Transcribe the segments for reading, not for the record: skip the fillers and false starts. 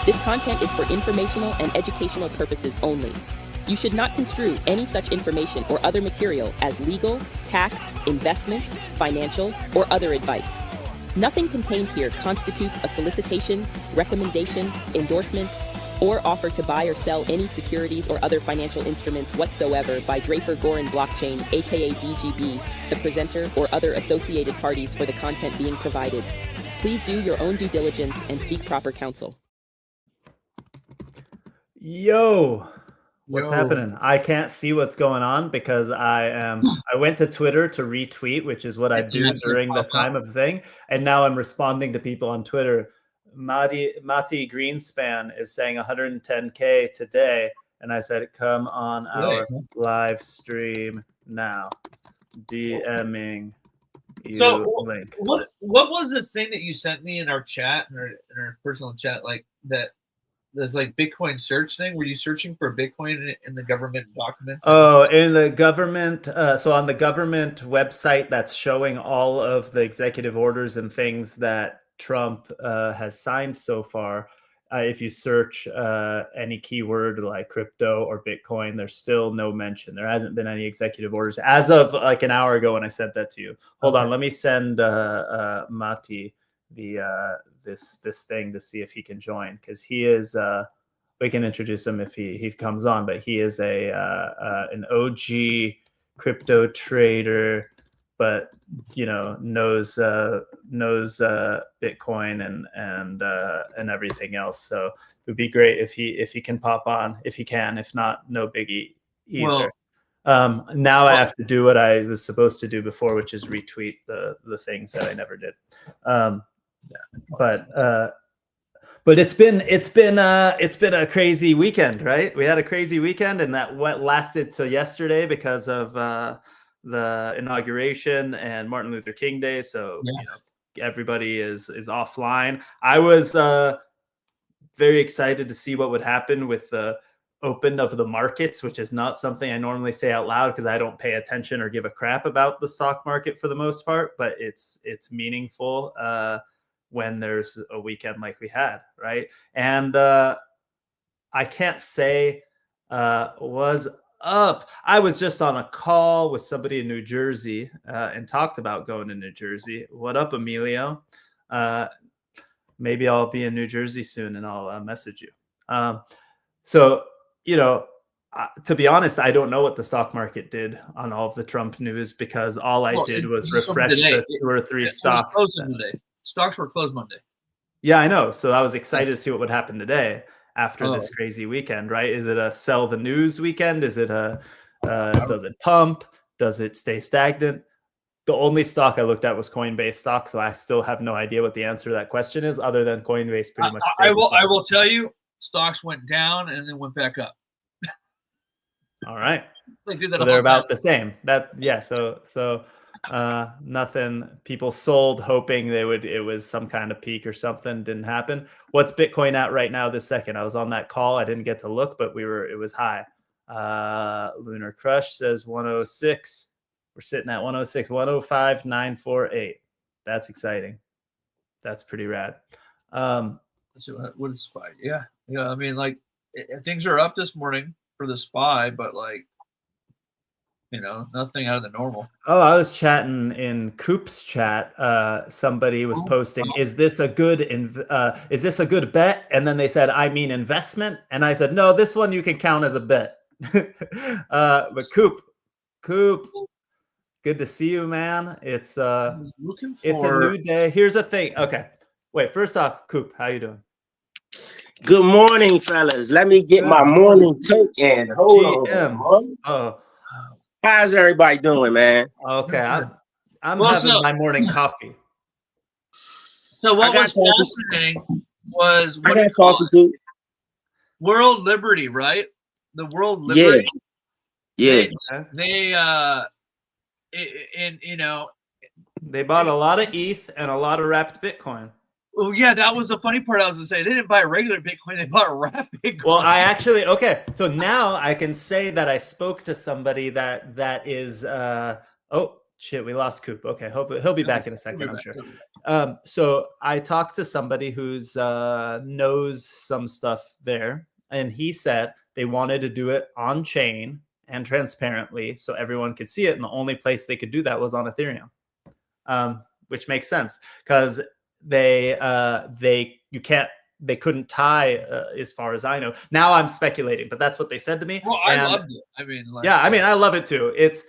This content is for informational and educational purposes only. You should not construe any such information or other material as legal, tax, investment, financial, or other advice. Nothing contained here constitutes a solicitation, recommendation, endorsement, or offer to buy or sell any securities or other financial instruments whatsoever by Draper Gorin Blockchain, aka DGB, the presenter, or other associated parties for the content being provided. Please do your own due diligence and seek proper counsel. Yo, what's happening? I can't see what's going on because I went to Twitter to retweet, which is what I do during the time of the thing, and now I'm responding to people on Twitter. Mati Greenspan is saying 110K today, and I said, come on our live stream now. DMing you link. What was this thing that you sent me in our chat, in our personal chat, like that? There's like Bitcoin search thing. Were you searching for Bitcoin in the government documents? Oh, in the government. So on the government website that's showing all of the executive orders and things that Trump has signed so far. If you search any keyword like crypto or Bitcoin, there's still no mention. There hasn't been any executive orders as of like an hour ago when I sent that to you. Hold on. Let me send Mati this thing to see if he can join, because he is we can introduce him if he comes on, but he is an OG crypto trader, but knows Bitcoin and everything else. So it would be great if he can pop on, if he can. If not, no biggie either. Now I have to do what I was supposed to do before, which is retweet the things that I never did. But it's been a crazy weekend, right? We had a crazy weekend, and that lasted till yesterday because of the inauguration and Martin Luther King Day. So everybody is offline. I was very excited to see what would happen with the open of the markets, which is not something I normally say out loud because I don't pay attention or give a crap about the stock market for the most part. But it's meaningful when there's a weekend like we had, right? And I can't say was up. I was just on a call with somebody in New Jersey and talked about going to New Jersey. What up, Emilio? Maybe I'll be in New Jersey soon and I'll message you. So, to be honest, I don't know what the stock market did on all of the Trump news because all I did was refresh the 2 or 3 stocks. Stocks were closed Monday. Yeah, I know. So I was excited to see what would happen today after this crazy weekend, right? Is it a sell the news weekend? Is it does it pump? Does it stay stagnant? The only stock I looked at was Coinbase stock, so I still have no idea what the answer to that question is, other than Coinbase pretty much. I will tell you, stocks went down and then went back up. All right. They do that. So they're about the same. So nothing. People sold hoping it was some kind of peak or something. Didn't happen. What's Bitcoin at right now this second? I was on that call. I didn't get to look, but it was high. Lunar Crush says 106. We're sitting at 106, 105,948. That's exciting. That's pretty rad. What is SPY? Yeah. I mean, like things are up this morning for the SPY, but like, nothing out of the normal. Oh, I was chatting in Coop's chat. Somebody was posting, is this a good bet? And then they said, I mean investment. And I said, no, this one you can count as a bet. But Coop, good to see you, man. It's a new day. Here's the thing. Okay. Wait, first off, Coop, how you doing? Good morning, fellas. Let me get my morning take in. Hold on. Oh. How's everybody doing, man? Okay, I'm having my morning coffee. So what was fascinating was World Liberty, right? The World Liberty. Yeah. They bought a lot of ETH and a lot of wrapped Bitcoin. Oh yeah, that was the funny part. I was gonna say they didn't buy a regular Bitcoin; they bought a wrapped Bitcoin. Well, so now I can say that I spoke to somebody that is. Shit, we lost Coop. Okay, hope he'll be back in a second, I'm sure. So I talked to somebody who's knows some stuff there, and he said they wanted to do it on chain and transparently so everyone could see it, and the only place they could do that was on Ethereum, which makes sense because they couldn't tie, as far as I know. Now I'm speculating, but that's what they said to me. Well, I loved it. I mean, like, yeah, I mean, I love it too. It's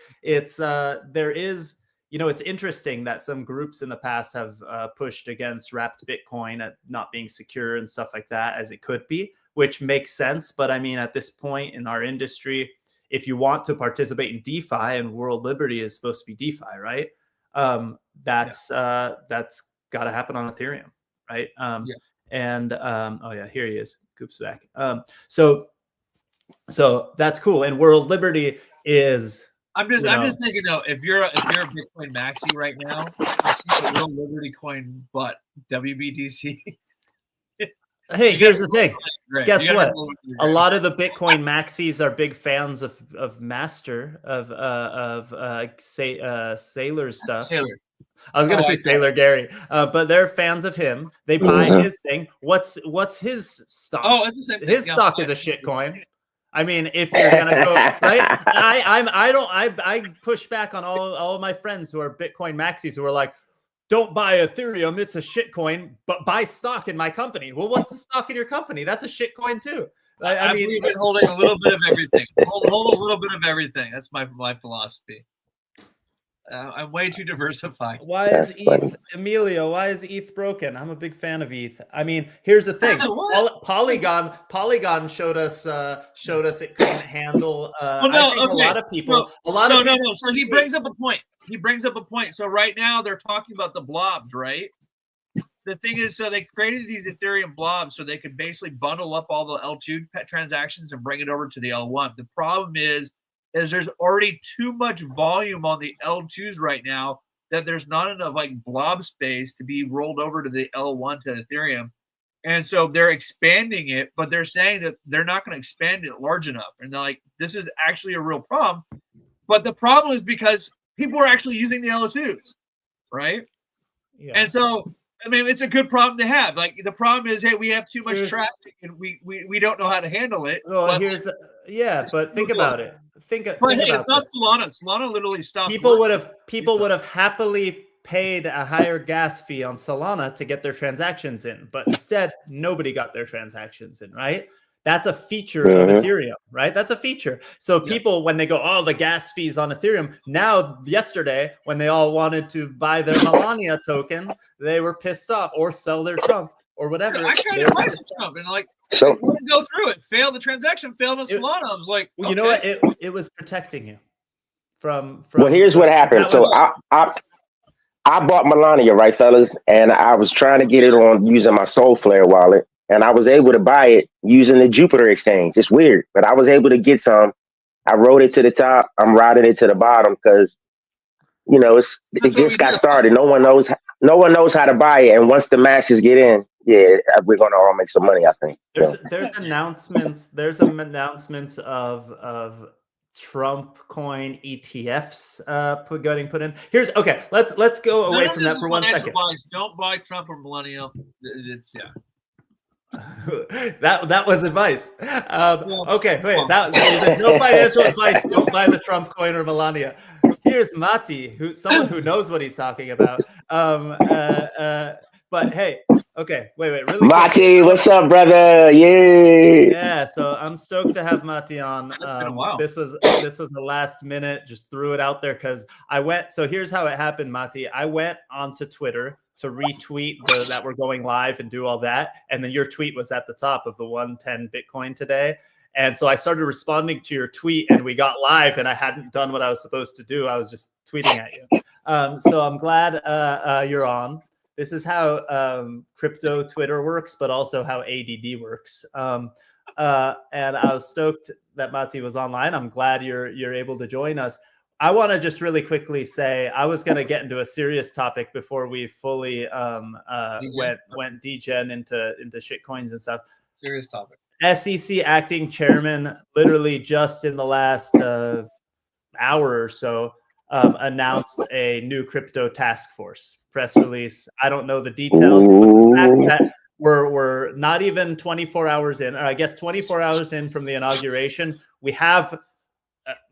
there is, it's interesting that some groups in the past have pushed against wrapped Bitcoin at not being secure and stuff like that, as it could be, which makes sense. But I mean, at this point in our industry, if you want to participate in DeFi, and World Liberty is supposed to be DeFi, right? That's got to happen on Ethereum, right? And oh yeah, here he is. Coop's back. So that's cool. And World Liberty is. I'm just thinking though, if you're a Bitcoin maxi right now, it's World Liberty coin, but WBDC. Hey, here's the thing. Guess what? A lot of of the Bitcoin maxis are big fans of Master Sailor's stuff. Sailor. I was gonna say Sailor Gary, but they're fans of him. They buy his thing. What's his stock? Oh, it's the same thing. His stock is a shit coin. I mean, if you're gonna go right, I push back on all of my friends who are Bitcoin maxis who are like, don't buy Ethereum, it's a shit coin, but buy stock in my company. Well, what's the stock in your company? That's a shit coin too. I mean, believe in holding a little bit of everything. Hold a little bit of everything. That's my philosophy. I'm way too diversified. Why is ETH, Emilio? Why is ETH broken? I'm a big fan of ETH. I mean, here's the thing. Polygon showed us it couldn't handle. I think a lot of people. No. So he brings up a point. So right now they're talking about the blobs, right? The thing is, so they created these Ethereum blobs so they could basically bundle up all the L2 transactions and bring it over to the L1. The problem is there's already too much volume on the L2s right now that there's not enough like blob space to be rolled over to the L1 to Ethereum. And so they're expanding it, but they're saying that they're not going to expand it large enough. And they're like, this is actually a real problem. But the problem is because people are actually using the L2s, right? Yeah. And so, I mean, it's a good problem to have. Like the problem is, hey, we have too much traffic and we don't know how to handle it. Well, but think about it. Think hey, about it's not Solana. Solana literally stopped. People would have happily paid a higher gas fee on Solana to get their transactions in, but instead nobody got their transactions in, right? That's a feature of Ethereum, right? That's a feature. So people, when they go, oh, the gas fees on Ethereum. Now, yesterday, when they all wanted to buy their Melania token, they were pissed off or sell their Trump or whatever. I tried to buy Trump and it wouldn't go through. It failed. The transaction failed on Solana. I was like, well, you know what? It was protecting you from. Well, here's what happened. So I bought Melania, right, fellas, and I was trying to get it on using my Soulflare wallet. And I was able to buy it using the Jupiter exchange. It's weird, but I was able to get some. I rode it to the top. I'm riding it to the bottom because, it just got started. No one knows how to buy it. And once the masses get in, we're gonna all make some money, I think. There's announcements. There's some announcements of Trump coin ETFs getting put in. Let's go away from that for 1 second. Don't buy Trump or Millennium. It's that was advice. Okay, wait. That was no financial advice. Don't buy the Trump coin or Melania. Here's Mati, someone who knows what he's talking about. But hey, okay, wait. Really, Mati, what's up, brother? Yeah. So I'm stoked to have Mati on. This was the last minute. Just threw it out there because I went. So here's how it happened, Mati. I went onto Twitter to retweet that we're going live and do all that. And then your tweet was at the top of the 110 Bitcoin today. And so I started responding to your tweet and we got live and I hadn't done what I was supposed to do. I was just tweeting at you. So I'm glad you're on. This is how crypto Twitter works, but also how ADD works. And I was stoked that Mati was online. I'm glad you're able to join us. I want to just really quickly say I was going to get into a serious topic before we fully went degen into shitcoins and stuff. Serious topic. SEC acting chairman, literally just in the last hour or so, announced a new crypto task force press release. I don't know the details, but the fact that we're not even 24 hours in, or I guess 24 hours in from the inauguration, we have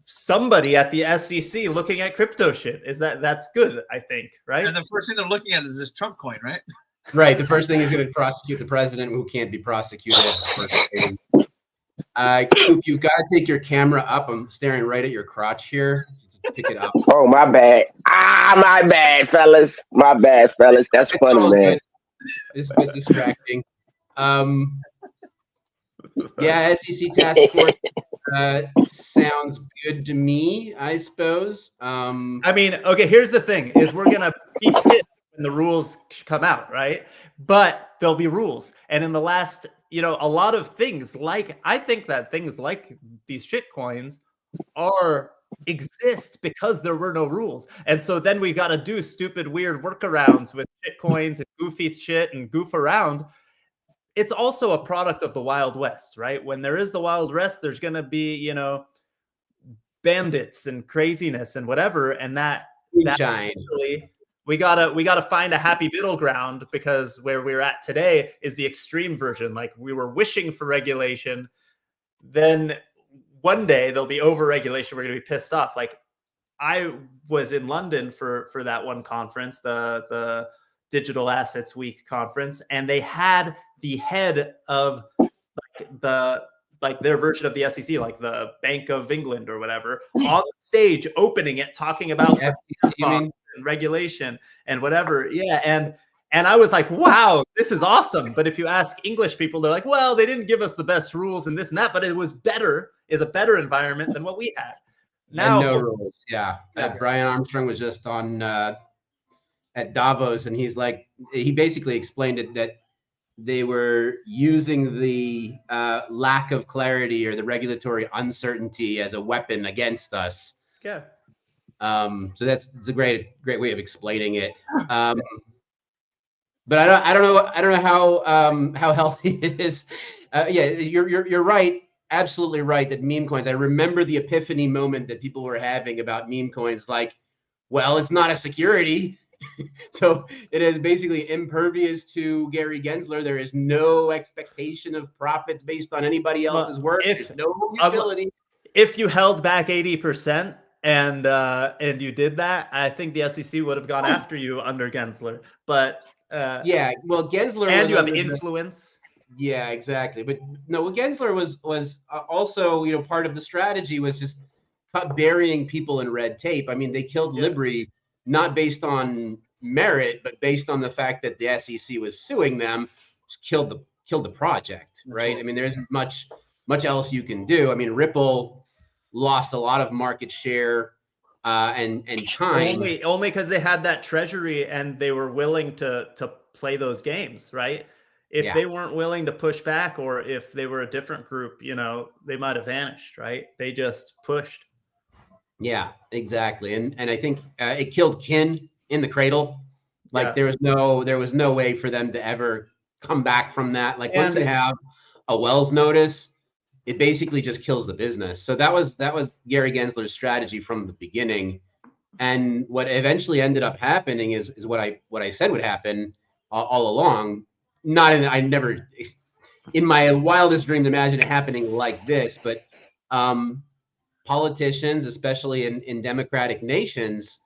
somebody at the SEC looking at crypto shit. That's good, I think, right? And the first thing they're looking at is this Trump coin, right? Right. The first thing is going to prosecute the president who can't be prosecuted. Coop, you've got to take your camera up. I'm staring right at your crotch here. Pick it up. Oh, my bad. My bad, fellas. My bad, fellas. That's It's funny, all man. good. It's a bit distracting. Yeah, SEC task force sounds good to me, I suppose. I mean, okay, here's the thing, is we're going to be pissed when the rules come out, right? But there'll be rules. And in the last, a lot of things I think that things like these shit coins exist because there were no rules. And so then we got to do stupid, weird workarounds with shit coins and goofy shit and goof around. It's also a product of the Wild West, right? When there is the Wild West, there's going to be, bandits and craziness and whatever. And that really, we gotta find a happy middle ground, because where we're at today is the extreme version. Like, we were wishing for regulation, then one day there'll be over regulation. We're gonna be pissed off. Like, I was in London for that one conference, the Digital Assets Week conference, and they had the head of their version of the SEC, like the Bank of England or whatever, on the stage opening it, talking about and regulation and whatever. Yeah, and I was like, wow, this is awesome. But if you ask English people, they're like, well, they didn't give us the best rules and this and that, but it was better, is a better environment than what we had. Now, no rules. Yeah. Brian Armstrong was just on at Davos, and he basically explained it that they were using the lack of clarity or the regulatory uncertainty as a weapon against us. Yeah. So it's a great way of explaining it. But I don't know how healthy it is. Yeah, you're right, absolutely right, that meme coins. I remember the epiphany moment that people were having about meme coins. Like, well, it's not a security, so it is basically impervious to Gary Gensler. There is no expectation of profits based on anybody else's work. No utility. If you held back 80%. And you did that, I think the SEC would have gone after you under Gensler. But yeah, well, Gensler and you have influence. Yeah, exactly. But no, well, Gensler was also, part of the strategy was just burying people in red tape. I mean, they killed Libri not based on merit, but based on the fact that the SEC was suing them. Just killed the project, right? I mean, there isn't much else you can do. I mean, Ripple lost a lot of market share and time. Only because they had that treasury and they were willing to play those games, right? If they weren't willing to push back, or if they were a different group, they might have vanished, right? They just pushed. Yeah, exactly. And I think it killed Kin in the cradle. Like, there was no way for them to ever come back from that. Like, once you have a Wells notice, it basically just kills the business. So that was Gary Gensler's strategy from the beginning. And what eventually ended up happening is what I said would happen all along. I never in my wildest dreams imagined it happening like this, but politicians, especially in democratic nations,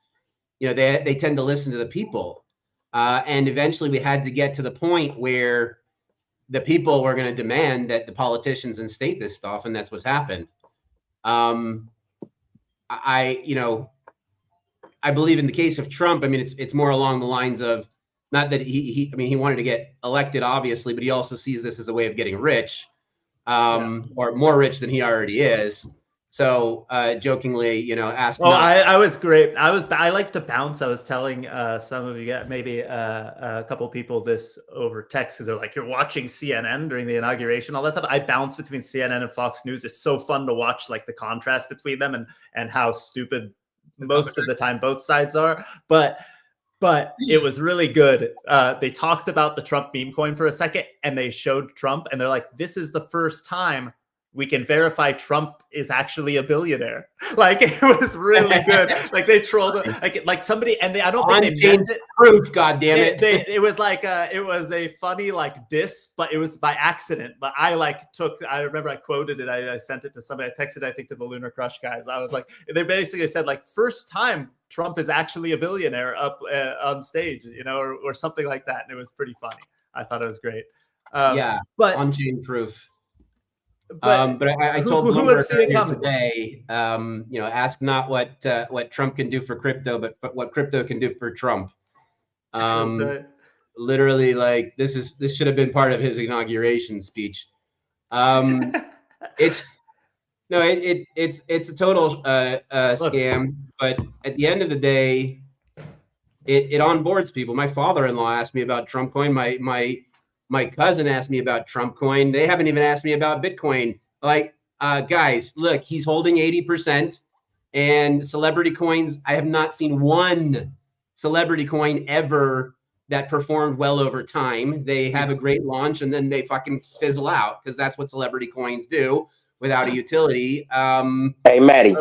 they tend to listen to the people. And eventually we had to get to the point where the people were going to demand that the politicians instate this stuff, and that's what's happened. I believe in the case of Trump, I mean, it's more along the lines of, not that he wanted to get elected, obviously, but he also sees this as a way of getting rich, or more rich than he already is. So jokingly, ask. Oh, I was great. I like to bounce. I was telling some of you, maybe a couple people this over text, because they're like, you're watching CNN during the inauguration, all that stuff. I bounce between CNN and Fox News. It's so fun to watch, like, the contrast between them and how stupid most of the time both sides are. But it was really good. They talked about the Trump meme coin for a second, and they showed Trump, and they're like, this is the first time we can verify Trump is actually a billionaire. Like, it was really good. Like, they trolled like somebody, and I don't think they meant it. Proof, goddammit. It was like it was a funny like diss, but it was by accident. But I remember I quoted it. I sent it to somebody. I texted, I think, to the Lunar Crush guys. I was like, they basically said like, first time Trump is actually a billionaire up on stage, or something like that. And it was pretty funny. I thought it was great. But on-chain proof. But I told Bloomberg today, ask not what Trump can do for crypto, but what crypto can do for Trump. That's right. Literally, like this should have been part of his inauguration speech. It's a total scam. But at the end of the day, it onboards people. My father-in-law asked me about Trump coin. My cousin asked me about Trump coin. They haven't even asked me about Bitcoin. Like, guys, look, he's holding 80%, and celebrity coins. I have not seen one celebrity coin ever that performed well over time. They have a great launch and then they fucking fizzle out, because that's what celebrity coins do without a utility. Hey, Maddie.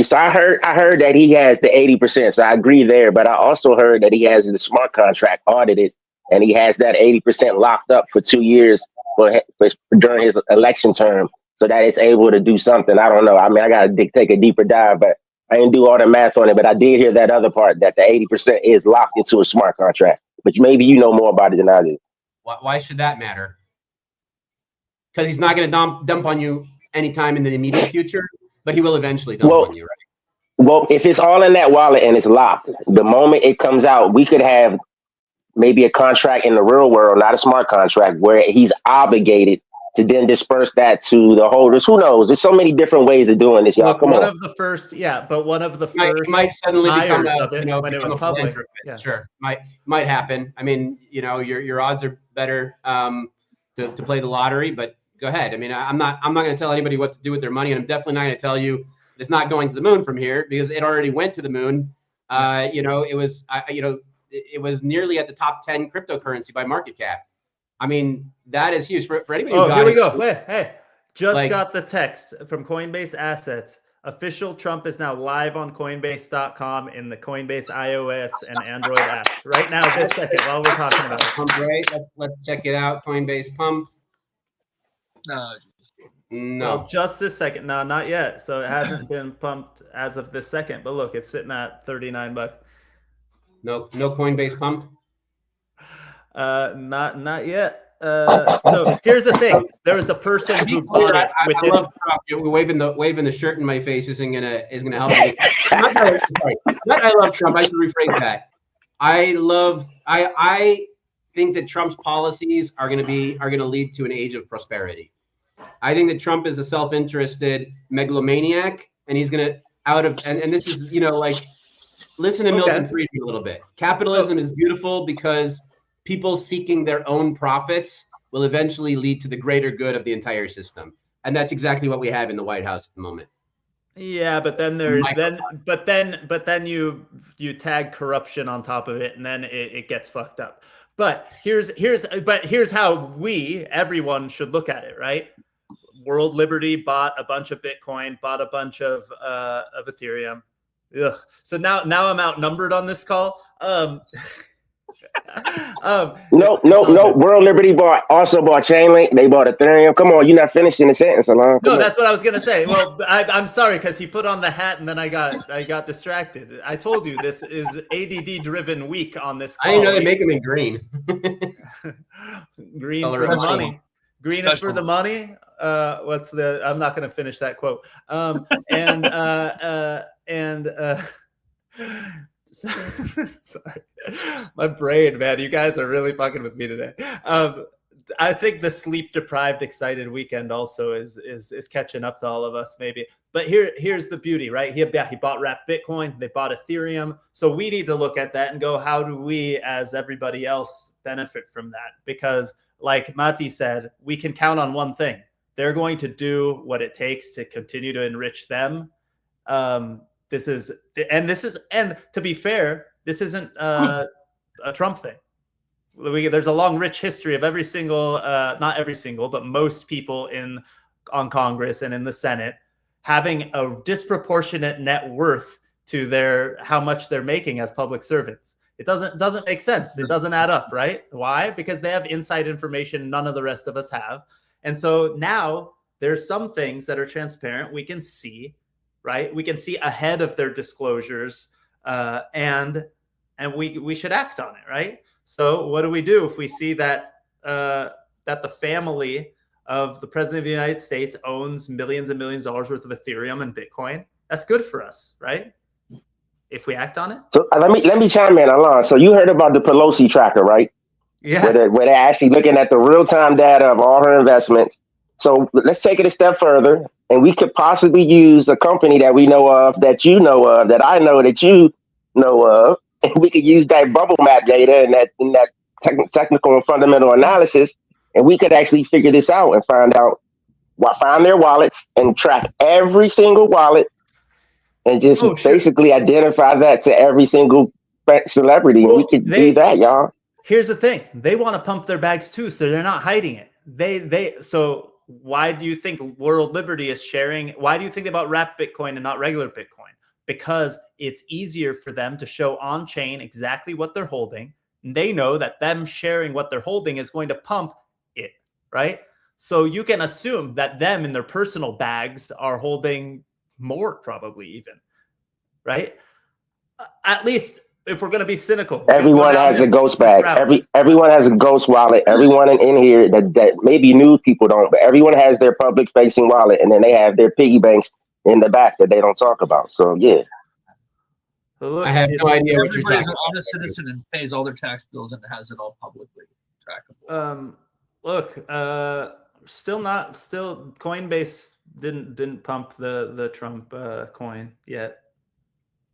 So I heard that he has the 80%. So I agree there, but I also heard that he has the smart contract audited, and he has that 80% locked up for 2 years during his election term, so that it's able to do something. I don't know. I mean, I got to take a deeper dive, but I didn't do all the math on it. But I did hear that other part, that the 80% is locked into a smart contract. But maybe you know more about it than I do. Why should that matter? Because he's not going to dump on you anytime in the immediate future, but he will eventually dump on you, right? Well, if it's all in that wallet and it's locked, the moment it comes out, we could have maybe a contract in the real world, not a smart contract, where he's obligated to then disperse that to the holders. Who knows? There's so many different ways of doing this, y'all. Look, Come one on. of the first, but one of the first it might suddenly become of it when it was public. Yeah. Sure, might happen. I mean, your odds are better to play the lottery, but go ahead. I mean, I'm not going to tell anybody what to do with their money, and I'm definitely not going to tell you it's not going to the moon from here, because it already went to the moon. It was nearly at the top 10 cryptocurrency by market cap. I mean, that is huge for anybody. Here we go. Hey, got the text from Coinbase Assets. Official Trump is now live on Coinbase.com in the Coinbase iOS and Android apps right now. This second, while we're talking about it. Pump, right? Let's check it out. Coinbase Pump. No. Well, just this second. No, not yet. So it hasn't been pumped as of this second. But look, it's sitting at $39. No Coinbase Pump. Not yet. So here's the thing: there was a person who bought it. I love Trump. Waving the shirt in my face isn't gonna help me. Not that I love Trump. I should rephrase that. I think that Trump's policies are gonna lead to an age of prosperity. I think that Trump is a self-interested megalomaniac, and he's gonna and this is listen to Milton Friedman a little bit. Capitalism is beautiful because people seeking their own profits will eventually lead to the greater good of the entire system, and that's exactly what we have in the White House at the moment. Yeah, but then you tag corruption on top of it, and then it gets fucked up. But here's how everyone should look at it, right? World Liberty bought a bunch of Bitcoin, bought a bunch of Ethereum. Ugh. So now I'm outnumbered on this call. No. World Liberty also bought Chainlink. They bought Ethereum. Come on, you're not finishing the sentence, Alon. No, that's what I was gonna say. Well, I'm sorry because he put on the hat and then I got distracted. I told you this is ADD driven week on this call. I didn't know they make them in green. Green for the money. Green is for the money. I'm not gonna finish that quote. Sorry, my brain, man. You guys are really fucking with me today. I think the sleep deprived, excited weekend also is catching up to all of us, maybe. But here's the beauty, right? He bought wrapped Bitcoin, they bought Ethereum. So we need to look at that and go, how do we, as everybody else, benefit from that? Because, like Mati said, we can count on one thing: they're going to do what it takes to continue to enrich them. And to be fair, this isn't a Trump thing. There's a long, rich history of every single, not every single, but most people in on Congress and in the Senate having a disproportionate net worth to how much they're making as public servants. It doesn't make sense. It doesn't add up, right? Why? Because they have inside information none of the rest of us have. And so now there's some things that are transparent. We can see, right? We can see ahead of their disclosures, and we should act on it, right? So what do we do if we see that that the family of the president of the United States owns millions and millions of dollars worth of Ethereum and Bitcoin? That's good for us, right? If we act on it. So let me chime in, Alon. So you heard about the Pelosi tracker, right? Yeah. Where they're actually looking at the real-time data of all her investments. So let's take it a step further, and we could possibly use a company that we know of, that you know of, that I know that you know of, and we could use that bubble map data and that technical and fundamental analysis, and we could actually figure this out and find their wallets and track every single wallet and just basically identify that to every single celebrity. And we could do that, y'all. Here's the thing. They want to pump their bags too, so they're not hiding it. So why do you think World Liberty is sharing? Why do you think about wrapped Bitcoin and not regular Bitcoin? Because it's easier for them to show on chain exactly what they're holding. And they know that them sharing what they're holding is going to pump it, right? So you can assume that them in their personal bags are holding more, probably even, right? At least if we're going to be cynical, everyone has a ghost bag. Everyone has a ghost wallet. Everyone in here that maybe news people don't, but everyone has their public facing wallet, and then they have their piggy banks in the back that they don't talk about. So yeah. So look, I have no idea what you're talking Everybody's an about. honest citizen and pays all their tax bills and has it all publicly trackable. Look, still Coinbase didn't pump the Trump coin yet.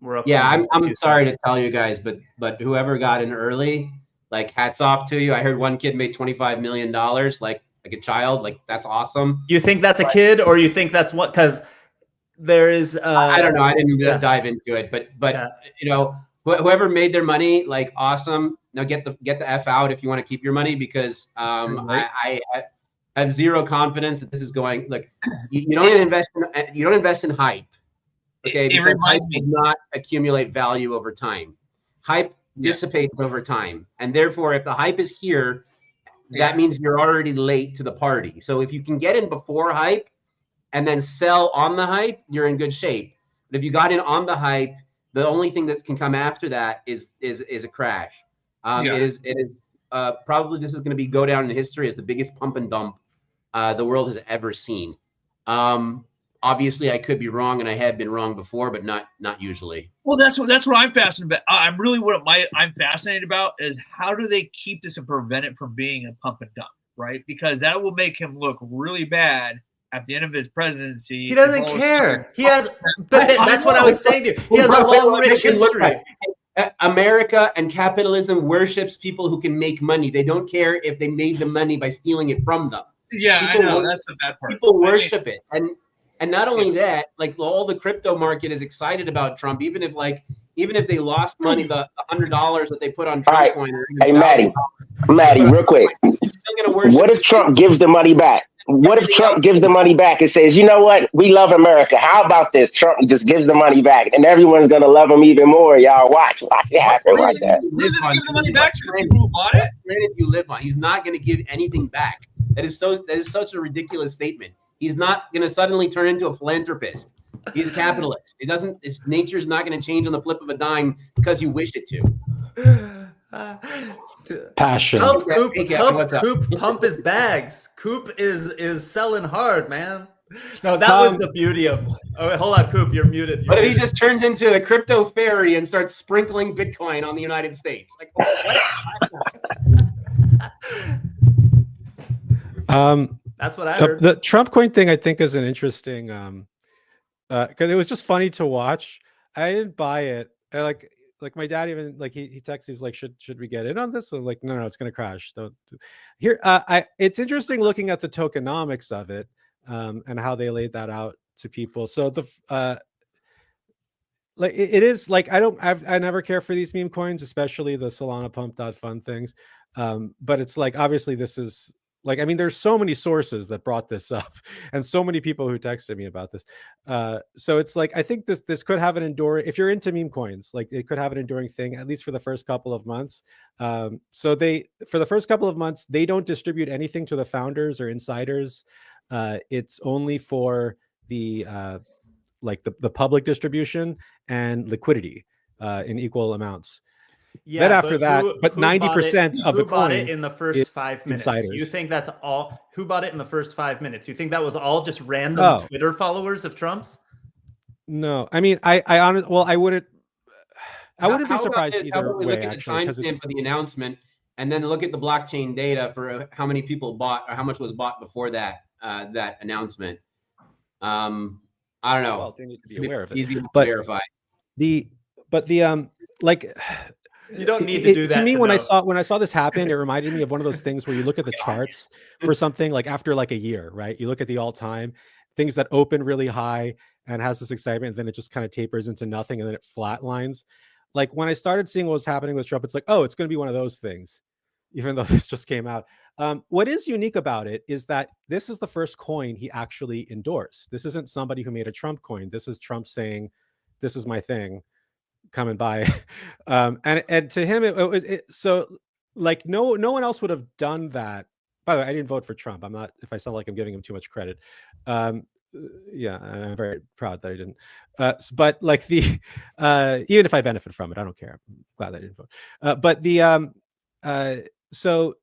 We're up. Yeah, I'm sorry to tell you guys, but whoever got in early, like, hats off to you. I heard one kid made $25 million, like a child. Like, that's awesome. You think that's a kid, or you think that's what? Because there is. I don't know. I didn't dive into it, but you know, whoever made their money, like, awesome. Now get the F out if you want to keep your money, because I have zero confidence that this is going. Like, you don't invest in hype. Okay, because hype does not accumulate value over time. Hype dissipates over time, and therefore, if the hype is here, that means you're already late to the party. So if you can get in before hype and then sell on the hype, you're in good shape. But if you got in on the hype, the only thing that can come after that is a crash. It is probably, this is going to go down in history as the biggest pump and dump the world has ever seen. Obviously, I could be wrong, and I have been wrong before, but not usually. Well, that's what I'm fascinated about. I'm fascinated about is how do they keep this and prevent it from being a pump and dump, right? Because that will make him look really bad at the end of his presidency. He doesn't care. He has, but that's what I was saying to you. He has a long, rich history. America and capitalism worships people who can make money. They don't care if they made the money by stealing it from them. Yeah, I know. That's the bad part. People worship it. And not only that, like, all the crypto market is excited about Trump, even if they lost money, the $100 that they put on Trump coin. Hey, Maddie, real quick. What if Trump gives the money back? What if Trump gives the money back and says, you know what? We love America. How about this? Trump just gives the money back, and everyone's going to love him even more. Y'all watch it happen like that. He's going to give the money back to the people who bought it? Planet you live on. He's not going to give anything back. That is such a ridiculous statement. He's not going to suddenly turn into a philanthropist. He's a capitalist. His nature is not going to change on the flip of a dime because you wish it to. Passion. Help Coop pump his bags. Coop is selling hard, man. No, that was the beauty of. Oh, wait, hold on, Coop, you're muted. What if he just turns into a crypto fairy and starts sprinkling Bitcoin on the United States? Like, what? That's what I heard. The Trump coin thing, I think, is an interesting, because it was just funny to watch. I didn't buy it. And like my dad even, like, he texts, he's like, should we get in on this? I'm like, no, it's gonna crash. Don't here. It's interesting looking at the tokenomics of it, and how they laid that out to people. So like it is like I never care for these meme coins, especially the Solana pump.fun things. But it's like, obviously this is Like, I mean, there's so many sources that brought this up and so many people who texted me about this. So it's like, I think this could have an enduring, if you're into meme coins, like it could have an enduring thing, at least for the first couple of months. So for the first couple of months, they don't distribute anything to the founders or insiders. It's only for the public distribution and liquidity in equal amounts. Yeah, then after that, but 90% of the coin bought it in the first 5 minutes. insiders. You think that's all? Who bought it in the first 5 minutes? You think that was all just random Twitter followers of Trump's? No, I mean, I honestly, well, I wouldn't be surprised either how about we way. look at Actually, the timestamp for the announcement, and then look at the blockchain data for how many people bought or how much was bought before that that announcement. I don't know. Well, they need to be aware of it. Easy to verify. Like. You don't need to do that. To me, when I saw this happen, it reminded me of one of those things where you look at the charts for something like after like a year, right? You look at the all-time things that open really high and has this excitement, and then it just kind of tapers into nothing, and then it flatlines. Like when I started seeing what was happening with Trump, it's like, oh, it's going to be one of those things, even though this just came out. What is unique about it is that this is the first coin he actually endorsed. This isn't somebody who made a Trump coin. This is Trump saying, "This is my thing. Come and buy." And to him, it so like no one else would have done that. By the way, I didn't vote for Trump. I'm not, if I sound like I'm giving him too much credit. Yeah, I'm very proud that I didn't. But like even if I benefit from it, I don't care. I'm glad I didn't vote. But so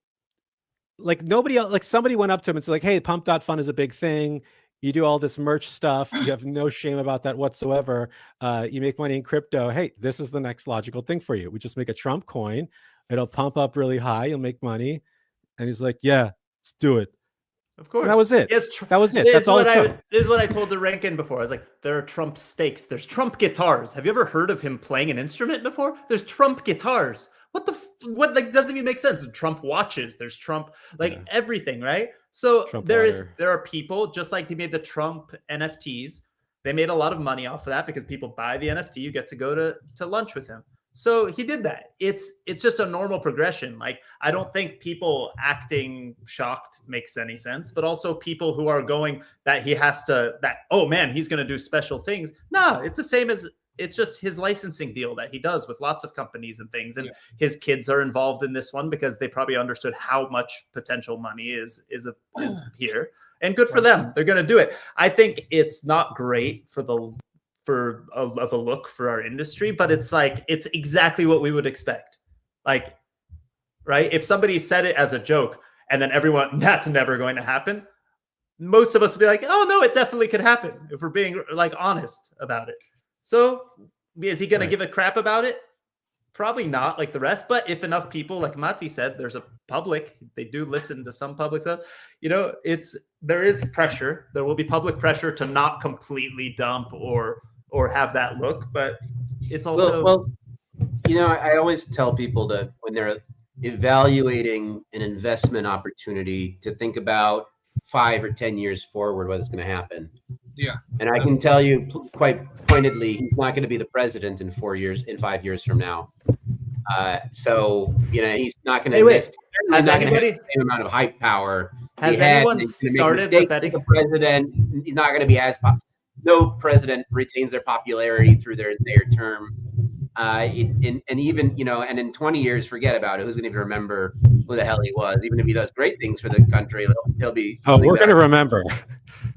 like nobody else, like somebody went up to him and said like, "Hey, Pump.Fun is a big thing. You do all this merch stuff. You have no shame about that whatsoever. You make money in crypto. Hey, this is the next logical thing for you. We just make a Trump coin. It'll pump up really high. You'll make money." And he's like, "Yeah, let's do it." Of course. And that was it. That was it. That's all it took. This is what I told the Rankin before. I was like, there are Trump stakes. There's Trump guitars. Have you ever heard of him playing an instrument before? There's Trump guitars. What like doesn't even make sense. Trump watches. There's Trump, everything, right? So Trump there are people, just like he made the Trump NFTs. They made a lot of money off of that because people buy the NFT. You get to go to lunch with him. So he did that. It's just a normal progression. Like, I don't think people acting shocked makes any sense, but also people who are going that he has to, oh man, he's going to do special things. No, it's the same as, it's just his licensing deal that he does with lots of companies and things. And his kids are involved in this one because they probably understood how much potential money is here, and good for them. They're going to do it. I think it's not great for the look for our industry, but it's like, it's exactly what we would expect. Like, right? If somebody said it as a joke and then everyone, that's never going to happen, most of us would be like, oh no, it definitely could happen, if we're being like honest about it. So is he going to give a crap about it? Probably not, like the rest. But if enough people, like Matti said, there's a public, they do listen to some public stuff. You know, there is pressure. There will be public pressure to not completely dump or have that look. But it's also well, you know, I always tell people to, when they're evaluating an investment opportunity, to think about 5 or 10 years forward what's going to happen. Yeah. And I can tell you quite pointedly, he's not going to be the president in 5 years from now. So, you know, he's not going to invest. Has anybody the same amount of hype power? Has anyone started the betting? The president, he's not going to be as popular. No president retains their popularity through their term. And even, you know, and in 20 years, forget about it. Who's going to even remember who the hell he was? Even if he does great things for the country, he'll be. Oh, we're going to remember.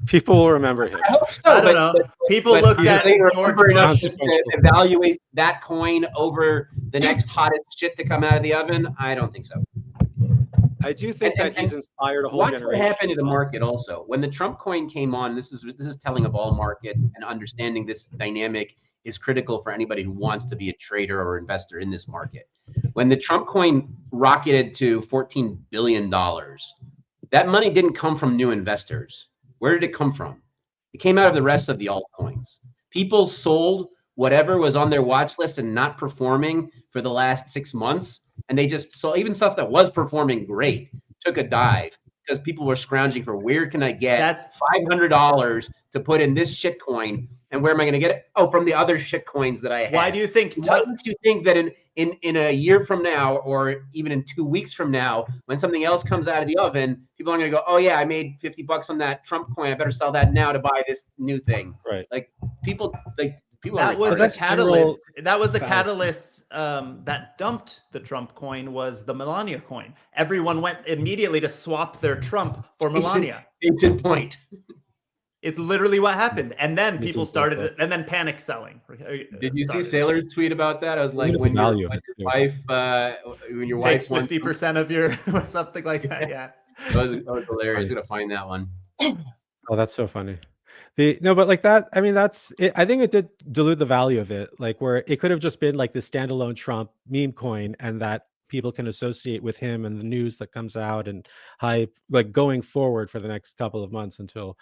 People will remember him. I hope so. I don't know. People look at George Bush to evaluate that coin over the next hottest shit to come out of the oven. I don't think so. I do think that he's inspired a whole watch generation. What happened to the market also when the Trump coin came on. This is telling of all markets, and understanding this dynamic is critical for anybody who wants to be a trader or investor in this market. When the Trump coin rocketed to $14 billion, that money didn't come from new investors. Where did it come from? It came out of the rest of the altcoins. People sold whatever was on their watch list and not performing for the last 6 months. And they just saw even stuff that was performing great took a dive because people were scrounging for, where can I get $500 to put in this shit coin? And where am I going to get it? Oh, from the other shit coins that I have. Why do you think? Why don't you think that in a year from now, or even in 2 weeks from now, when something else comes out of the oven, people are going to go, oh yeah, I made $50 on that Trump coin. I better sell that now to buy this new thing. Right. Like people that was retarded. the catalyst. That was the catalyst that dumped the Trump coin, was the Melania coin. Everyone went immediately to swap their Trump for Melania. It's a point. It's literally what happened. And then people started, and then panic selling. Did you see Sailor's tweet about that? I was like, when your wife takes 50% of your, or something like that. Yeah. That was hilarious. I'm gonna find that one. Oh, that's so funny. But like that, I mean, that's it. I think it did dilute the value of it, like where it could have just been like the standalone Trump meme coin, and that people can associate with him and the news that comes out and hype, like going forward for the next couple of months until,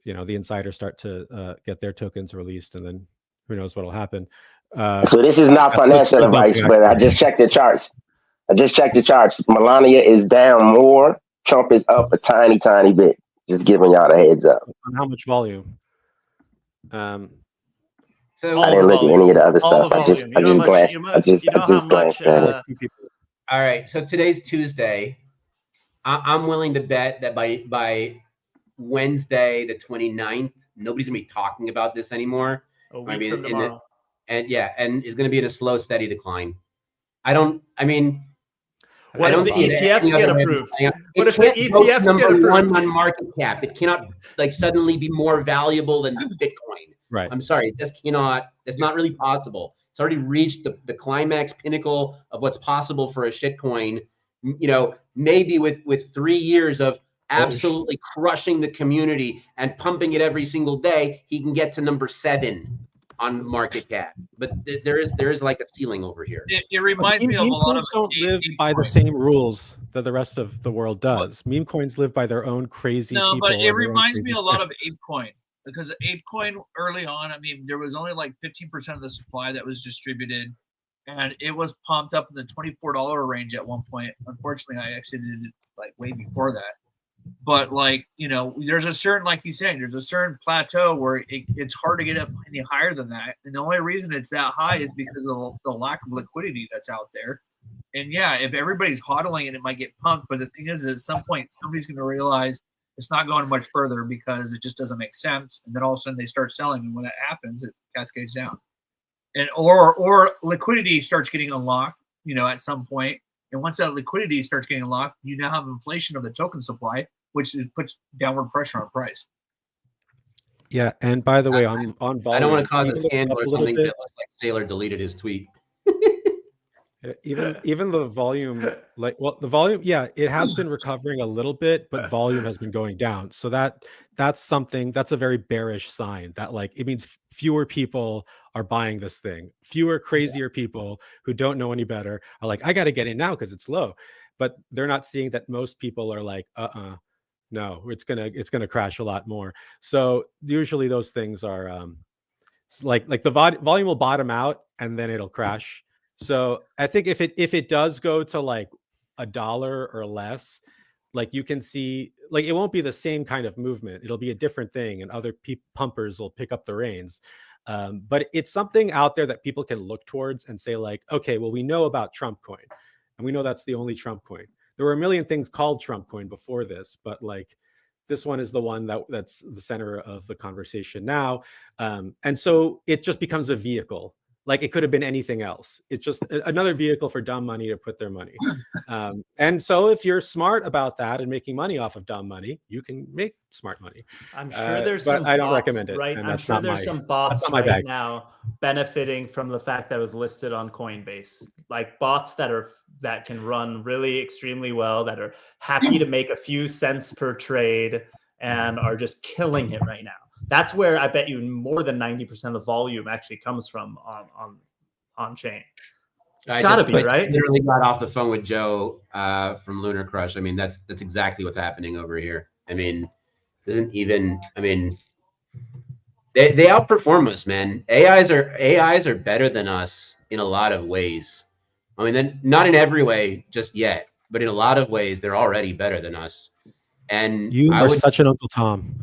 you know, the insiders start to get their tokens released, and then who knows what'll happen. So this is not financial advice, but I just checked the charts. Melania is down more. Trump is up a tiny bit. Just giving y'all the heads up. On how much volume? So I didn't look at any of the other stuff. I just glanced at it. All right. So today's Tuesday. I'm willing to bet that by Wednesday, the 29th, nobody's gonna be talking about this anymore. A week from tomorrow. And it's gonna be in a slow, steady decline. I don't if the ETFs get approved? What if the ETFs get number approved? one on market cap? It cannot like suddenly be more valuable than Bitcoin. Right. I'm sorry, this cannot. It's not really possible. It's already reached the climax pinnacle of what's possible for a shitcoin. You know, maybe with 3 years of absolutely crushing the community and pumping it every single day, he can get to number 7 on market cap. But there is like a ceiling over here. It reminds me of a lot of don't live by the same rules that the rest of the world does. Meme coins live by their own crazy. No, people but it reminds me a lot of ApeCoin, because ApeCoin early on, I mean, there was only like 15% of the supply that was distributed, and it was pumped up in the $24 range at one point. Unfortunately, I exited it like way before that. But like, you know, there's a certain, like he's saying, there's a certain plateau where it's hard to get up any higher than that. And the only reason it's that high is because of the lack of liquidity that's out there. And yeah, if everybody's hodling it, it might get pumped. But the thing is, at some point, somebody's going to realize it's not going much further because it just doesn't make sense. And then all of a sudden they start selling. And when that happens, it cascades down. And or liquidity starts getting unlocked, you know, at some point. And once that liquidity starts getting unlocked, you now have inflation of the token supply, which puts downward pressure on price. Yeah, and by the way, on volume, I don't want to cause a scandal or something that looks like Sailor deleted his tweet. Even the volume, the volume, yeah, it has been recovering a little bit, but volume has been going down. So that's a very bearish sign, that like it means fewer people are buying this thing. Fewer crazier people who don't know any better are like, I got to get in now because it's low. But they're not seeing that most people are like, no, it's gonna crash a lot more. So usually those things are like the volume will bottom out and then it'll crash. So I think if it does go to like $1 or less, like you can see, like it won't be the same kind of movement. It'll be a different thing, and other pumpers will pick up the reins. But it's something out there that people can look towards and say like, okay, well, we know about Trump coin, and we know that's the only Trump coin. There were a million things called Trump coin before this, but like this one is the one that's the center of the conversation now. And so it just becomes a vehicle. Like it could have been anything else. It's just another vehicle for dumb money to put their money. And so if you're smart about that and making money off of dumb money, you can make smart money. I'm sure there's but some I don't bots, recommend it. right? And I'm that's sure not there's my, some bots that's not my right bag. now benefiting from the fact that it was listed on Coinbase. Like bots that can run really extremely well, that are happy to make a few cents per trade and are just killing it right now. That's where I bet you more than 90% of the volume actually comes from on chain. It's gotta be, right? Literally got off the phone with Joe from Lunar Crush. I mean, that's exactly what's happening over here. I mean, they outperform us, man. AIs are better than us in a lot of ways. I mean, then not in every way just yet, but in a lot of ways they're already better than us. And you are such an Uncle Tom.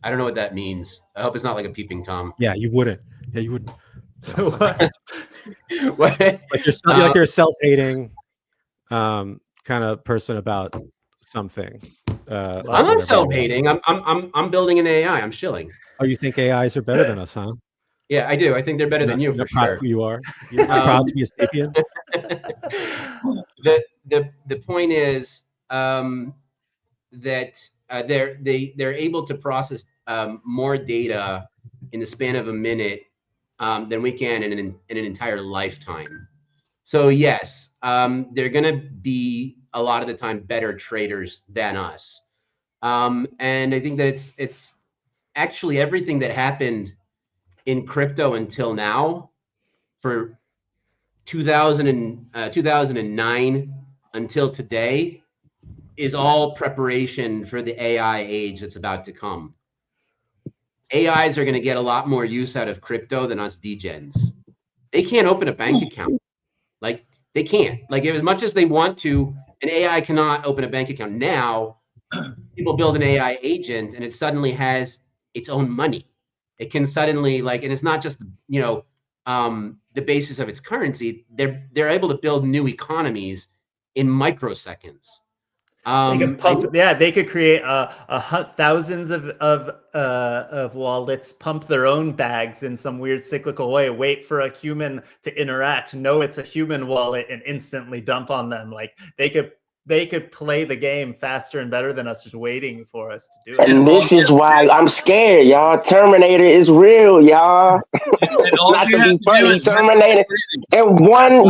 I don't know what that means. I hope it's not like a peeping Tom. Yeah, you wouldn't. Yeah, you wouldn't. What? What? Like you're self-hating kind of person about something. I'm whatever not you self-hating. I'm building an AI. I'm shilling. Oh, you think AIs are better than us, huh? Yeah, I do. I think they're better than you for sure. You are. You're proud to be a sapien. The point is that they're able to process more data in the span of a minute than we can in an entire lifetime. So yes, they're going to be a lot of the time better traders than us. And I think that it's actually everything that happened in crypto until now, for 2009 until today, is all preparation for the AI age that's about to come. AIs are going to get a lot more use out of crypto than us degens. They can't open a bank account. Like, they can't. Like, as much as they want to, an AI cannot open a bank account. Now, people build an AI agent and it suddenly has its own money. It can suddenly, like, and it's not just, the basis of its currency. They're able to build new economies in microseconds. They could pump, they could create thousands of wallets, pump their own bags in some weird cyclical way, wait for a human to interact, know it's a human wallet, and instantly dump on them. Like, they could play the game faster and better than us, just waiting for us to do it. And this is why I'm scared, y'all. Terminator is real, y'all. Not to be funny, Terminator. And one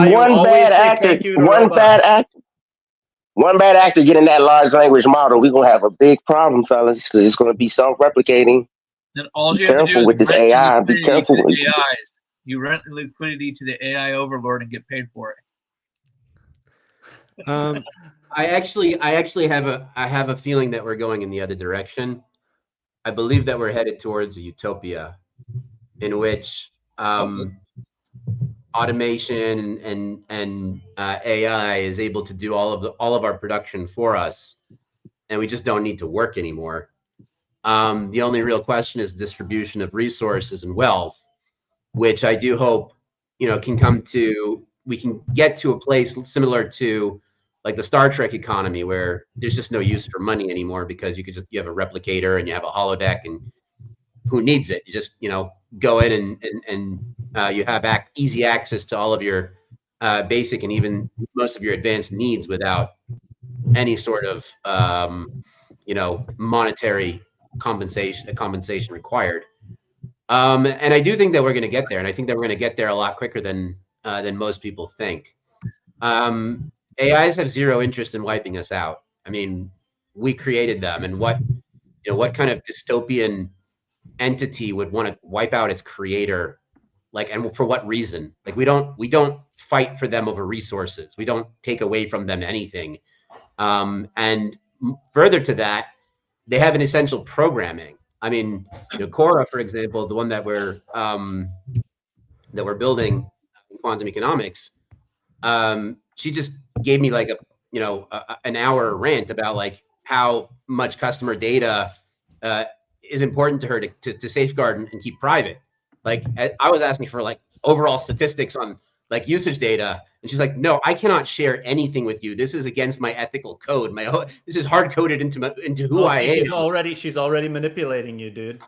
bad actor getting that large language model, we're gonna have a big problem, fellas, because it's gonna be self-replicating. Then all Be you have to do careful is with this rent AI. liquidity Be careful to with the AIs. You rent liquidity to the AI overlord and get paid for it. I actually have a feeling that we're going in the other direction. I believe that we're headed towards a utopia in which automation and AI is able to do all of our production for us, and we just don't need to work anymore. The only real question is distribution of resources and wealth, which I do hope, can come to. We can get to a place similar to like the Star Trek economy, where there's just no use for money anymore, because you have a replicator and you have a holodeck, and who needs it? You just go in and you have easy access to all of your basic and even most of your advanced needs without any sort of monetary compensation required. And I do think that we're going to get there, and I think that we're going to get there a lot quicker than most people think. AIs have zero interest in wiping us out. I mean, we created them, and what kind of dystopian entity would want to wipe out its creator? Like, and for what reason? Like, we don't fight for them over resources. We don't take away from them anything. And further to that, they have an essential programming. I mean, Cora, for example, the one that we're building in quantum economics, she just gave me like an hour rant about like how much customer data is important to her to safeguard and keep private. Like, I was asking for like overall statistics on like usage data, and she's like, "No, I cannot share anything with you. This is against my ethical code. This is hard coded into who I am." She's already manipulating you, dude.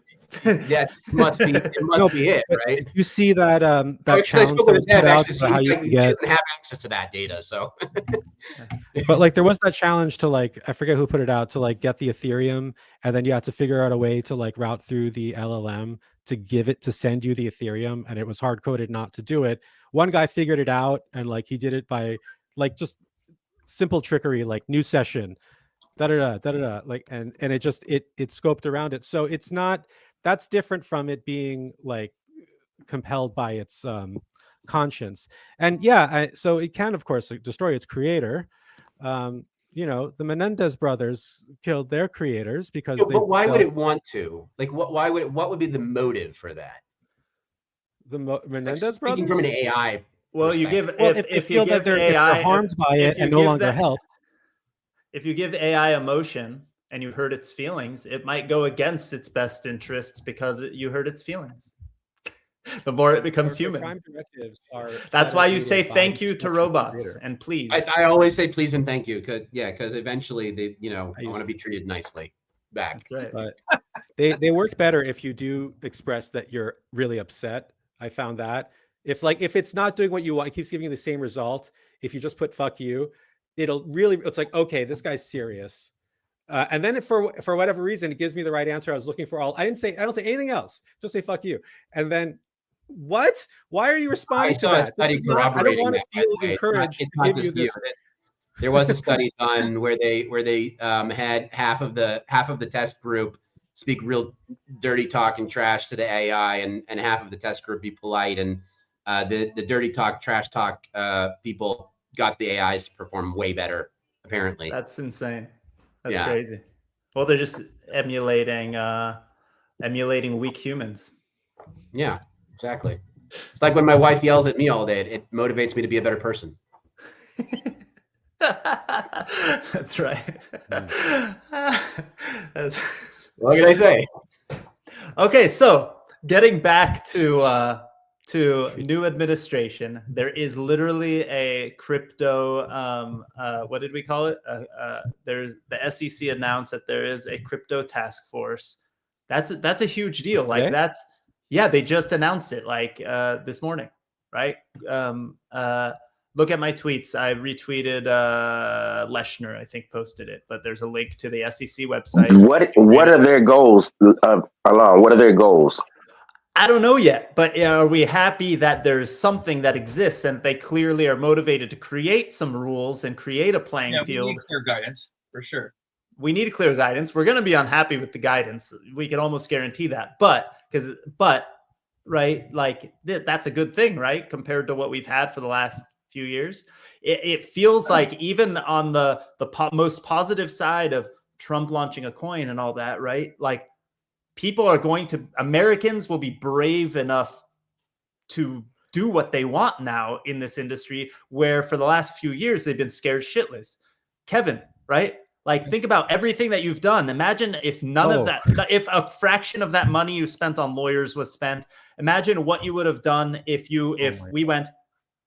Yeah, it must be it, right? You see that challenge that was put out for how you can get. She doesn't have access to that data, so. But like, there was that challenge to like, I forget who put it out, to like get the Ethereum, and then you have to figure out a way to like route through the LLM to send you the Ethereum, and it was hard coded not to do it. One guy figured it out, and like he did it by like just simple trickery, like new session, like, and it just it scoped around it. So it's not, that's different from it being like compelled by its conscience. And so it can, of course, destroy its creator. The Menendez brothers killed their creators because but why would it want to? Like, what would be the motive for that? The Menendez brothers? Speaking from an AI. Well, you give if you give AI, if they're harmed by it and no longer help. If you give AI emotion and you hurt its feelings, it might go against its best interests because you hurt its feelings. the more it becomes human. Prime directives are That's why you say predicated by thank you to instructions robots later. and please. I always say please and thank you because eventually they I want to be treated nicely back. That's right. But they work better if you do express that you're really upset. I found that if it's not doing what you want, it keeps giving you the same result. If you just put fuck you, it's like, okay, this guy's serious. And then for whatever reason, it gives me the right answer I was looking for. I don't say anything else. Just say fuck you. And then what? Why are you responding to that? I don't want to feel encouraged to give you this. There was a study done where they had half of the test group speak real dirty talk and trash to the AI, and half of the test group be polite. And the dirty talk, trash talk people got the AIs to perform way better. Apparently, that's insane. That's crazy. Well, they're just emulating weak humans. Yeah, exactly. It's like when my wife yells at me all day. It motivates me to be a better person. That's right. What can I say? Okay, so getting back to new administration, there is literally a crypto. What did we call it? There's the SEC announced that there is a crypto task force. That's a huge deal. Like they just announced it this morning, right? Look at my tweets. I retweeted Leshner, I think, posted it, but there's a link to the SEC website. What are their goals, Alon? What are their goals? I don't know yet, but are we happy that there's something that exists and they clearly are motivated to create some rules and create a playing field? We need clear guidance, for sure. We need clear guidance. We're going to be unhappy with the guidance. We can almost guarantee that. But right, like that's a good thing, right? Compared to what we've had for the last few years. It feels like even on the most positive side of Trump launching a coin and all that, right? Like Americans will be brave enough to do what they want now in this industry, where for the last few years, they've been scared shitless. Kevin, right? Like, think about everything that you've done. Imagine if if a fraction of that money you spent on lawyers was spent. Imagine what you would have done if we went,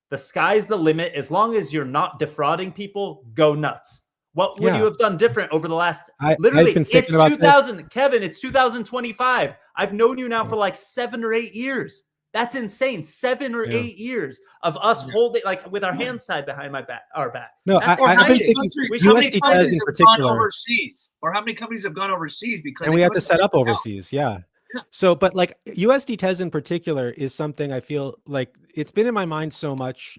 the sky's the limit. As long as you're not defrauding people, go nuts. What would you have done different over the last, literally, it's 2000, Kevin, it's 2025. I've known you now for like 7 or 8 years. That's insane. 7 or 8 years of us holding, like, with our hands tied behind our back. No, I've been thinking USD in particular. Overseas, or how many companies have gone overseas because we have to set up overseas. Yeah. So, but like USD in particular is something I feel like it's been in my mind so much,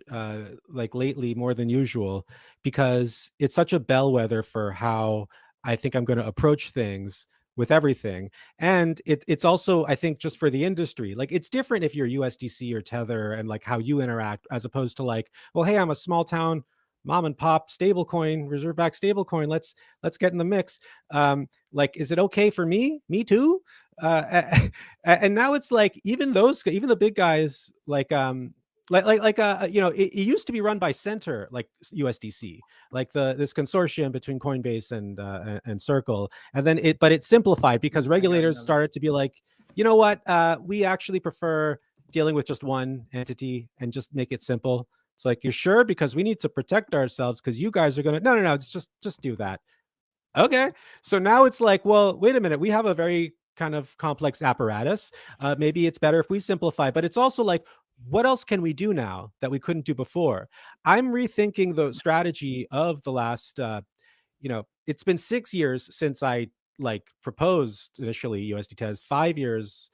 like lately more than usual, because it's such a bellwether for how I think I'm going to approach things with everything. And it's also, I think, just for the industry, like it's different if you're USDC or Tether and like how you interact, as opposed to like, well, hey, I'm a small town mom and pop stablecoin, reserve back stablecoin. Let's get in the mix. Like, is it okay for me? Me too. And now it's like even the big guys, like it used to be run by Center, like USDC, like this consortium between Coinbase and Circle, and then it simplified because regulators started to be like, you know what, we actually prefer dealing with just one entity and just make it simple. It's like, you're sure? Because we need to protect ourselves because you guys are going to, no, it's just do that. Okay. So now it's like, well, wait a minute. We have a very kind of complex apparatus. Maybe it's better if we simplify, but it's also like, what else can we do now that we couldn't do before? I'm rethinking the strategy of the last, it's been 6 years since I proposed initially USD Tez, 5 years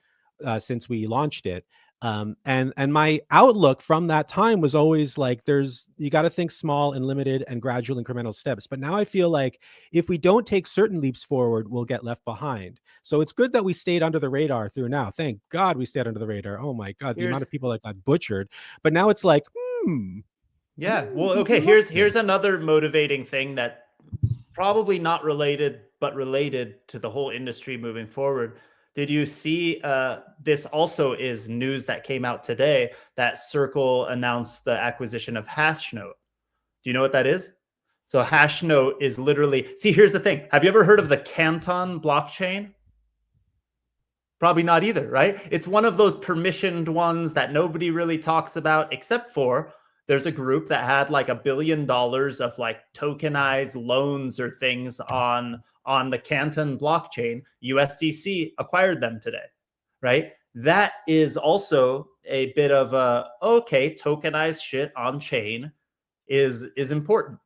since we launched it. And my outlook from that time was always like, you got to think small and limited and gradual incremental steps. But now I feel like if we don't take certain leaps forward, we'll get left behind. So it's good that we stayed under the radar through now. Thank God we stayed under the radar. Oh my God, the amount of people that got butchered. But now it's like, yeah. Well, okay. Here's another motivating thing that probably not related, but related to the whole industry moving forward. Did you see this also is news that came out today that Circle announced the acquisition of Hashnote? Do you know what that is? So Hashnote is literally, see, here's the thing. Have you ever heard of the Canton blockchain? Probably not either, right? It's one of those permissioned ones that nobody really talks about, except for there's a group that had like $1 billion of like tokenized loans or things on the Canton blockchain. USDC acquired them today, right? That is also a bit of a, okay, tokenized shit on chain is important.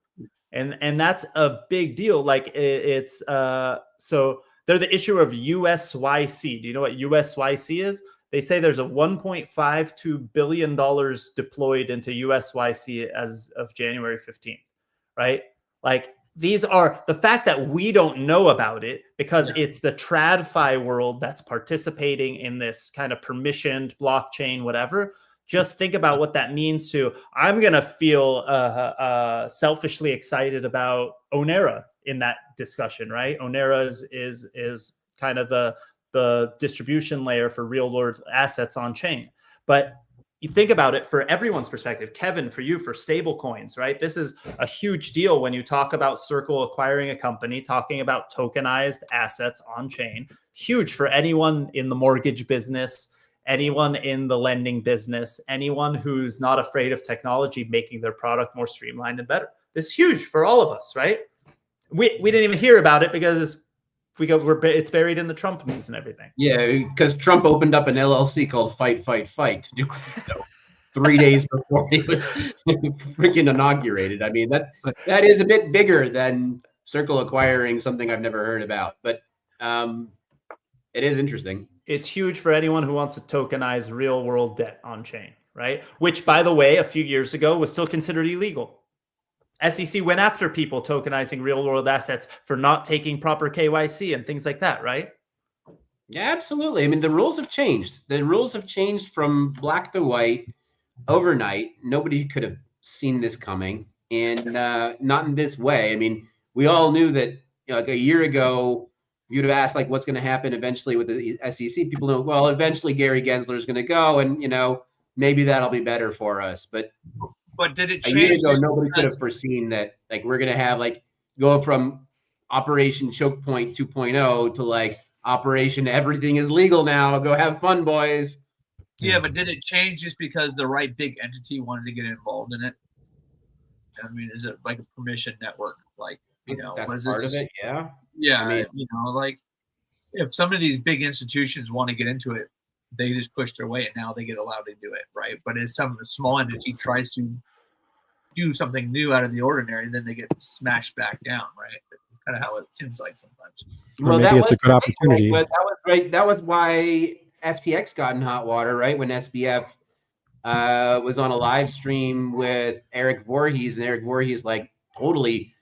And that's a big deal. Like it's so they're the issue of USYC. Do you know what USYC is? They say there's a $1.52 billion deployed into USYC as of January 15th, right? Like these are the fact that we don't know about it because it's the TradFi world that's participating in this kind of permissioned blockchain, whatever. Just think about what that means to, I'm going to feel selfishly excited about Onera in that discussion, right? Onera is kind of the distribution layer for real world assets on chain. But you think about it for everyone's perspective. Kevin, for you, for stable coins, right? This is a huge deal when you talk about Circle acquiring a company, talking about tokenized assets on chain. Huge for anyone in the mortgage business, anyone in the lending business, anyone who's not afraid of technology making their product more streamlined and better. This is huge for all of us, right? We didn't even hear about it because it's buried in the Trump news and everything. Yeah, because Trump opened up an LLC called Fight to do crypto 3 days before he was freaking inaugurated. I mean, that is a bit bigger than Circle acquiring something I've never heard about, but it is interesting. It's huge for anyone who wants to tokenize real world debt on chain, right? Which, by the way, a few years ago was still considered illegal. SEC went after people tokenizing real world assets for not taking proper KYC and things like that, right? Yeah, absolutely. I mean, the rules have changed. The rules have changed from black to white overnight. Nobody could have seen this coming, and not in this way. I mean, we all knew that like a year ago, you'd have asked like what's going to happen eventually with the SEC. People know, well, eventually Gary Gensler is going to go, and maybe that'll be better for us. But did it change? A year ago, nobody could have foreseen that like we're going to have like go from Operation Choke Point 2.0 to like Operation Everything is Legal now. Go have fun, boys. Yeah, but did it change just because the right big entity wanted to get involved in it? I mean, is it like a permission network? Like, that's part of it. Yeah. Yeah, I mean, like if some of these big institutions want to get into it, they just push their way and now they get allowed to do it, right? But if some of the small entity tries to do something new out of the ordinary, then they get smashed back down, right? It's kind of how it seems like sometimes. Well, maybe it's a good opportunity. But that was right. That was why FTX got in hot water, right? When SBF was on a live stream with Eric Voorhees, and Eric Voorhees like totally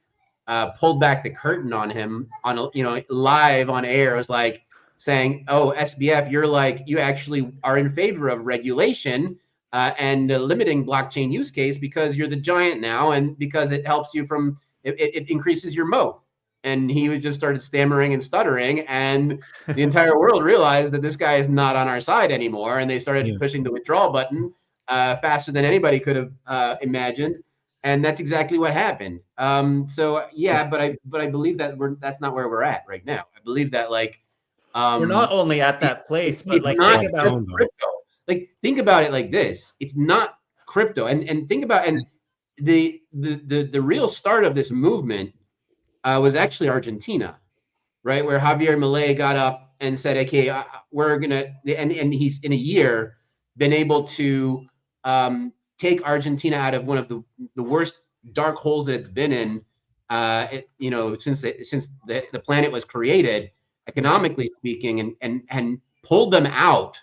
pulled back the curtain on him on live on air. It was like saying, "Oh, SBF, you actually are in favor of regulation and limiting blockchain use case because you're the giant now, and because it helps you from it increases your moat." And he was just started stammering and stuttering, and the entire world realized that this guy is not on our side anymore, and they started pushing the withdrawal button faster than anybody could have imagined. And that's exactly what happened. So yeah, but I believe that that's not where we're at right now. I believe that like we're not only at that place, but like not think about crypto. Like think about it like this: it's not crypto, and think about the real start of this movement was actually Argentina, right? Where Javier Milei got up and said, "Okay, we're gonna," and he's in a year been able to take Argentina out of one of the worst dark holes that it's been in, since the planet was created, economically speaking, and pulled them out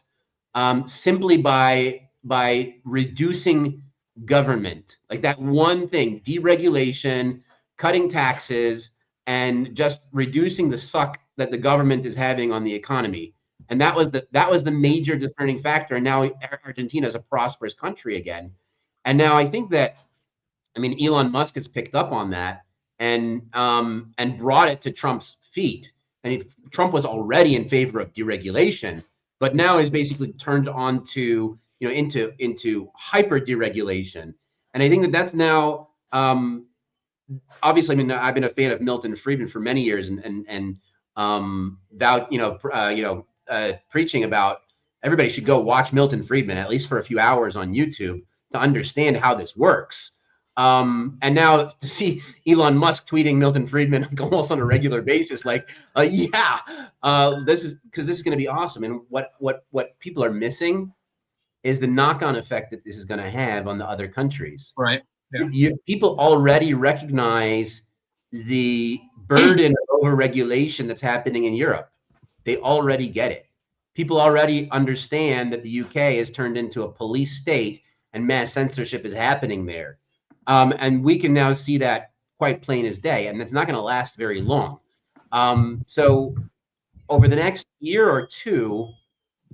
simply by reducing government, like that one thing, deregulation, cutting taxes, and just reducing the suck that the government is having on the economy. And that was the major discerning factor. And now Argentina is a prosperous country again. And now I think that, I mean, Elon Musk has picked up on that and brought it to Trump's feet. And Trump was already in favor of deregulation, but now is basically turned on to, into hyper deregulation. And I think that that's now, obviously, I mean, I've been a fan of Milton Friedman for many years, and preaching about everybody should go watch Milton Friedman, at least for a few hours on YouTube, to understand how this works. And now to see Elon Musk tweeting Milton Friedman almost on a regular basis, like, this is going to be awesome. And what people are missing is the knock-on effect that this is going to have on the other countries. Right. Yeah. People already recognize the burden of overregulation that's happening in Europe. They already get it. People already understand that the UK has turned into a police state and mass censorship is happening there. And we can now see that quite plain as day, and it's not going to last very long. So over the next year or two,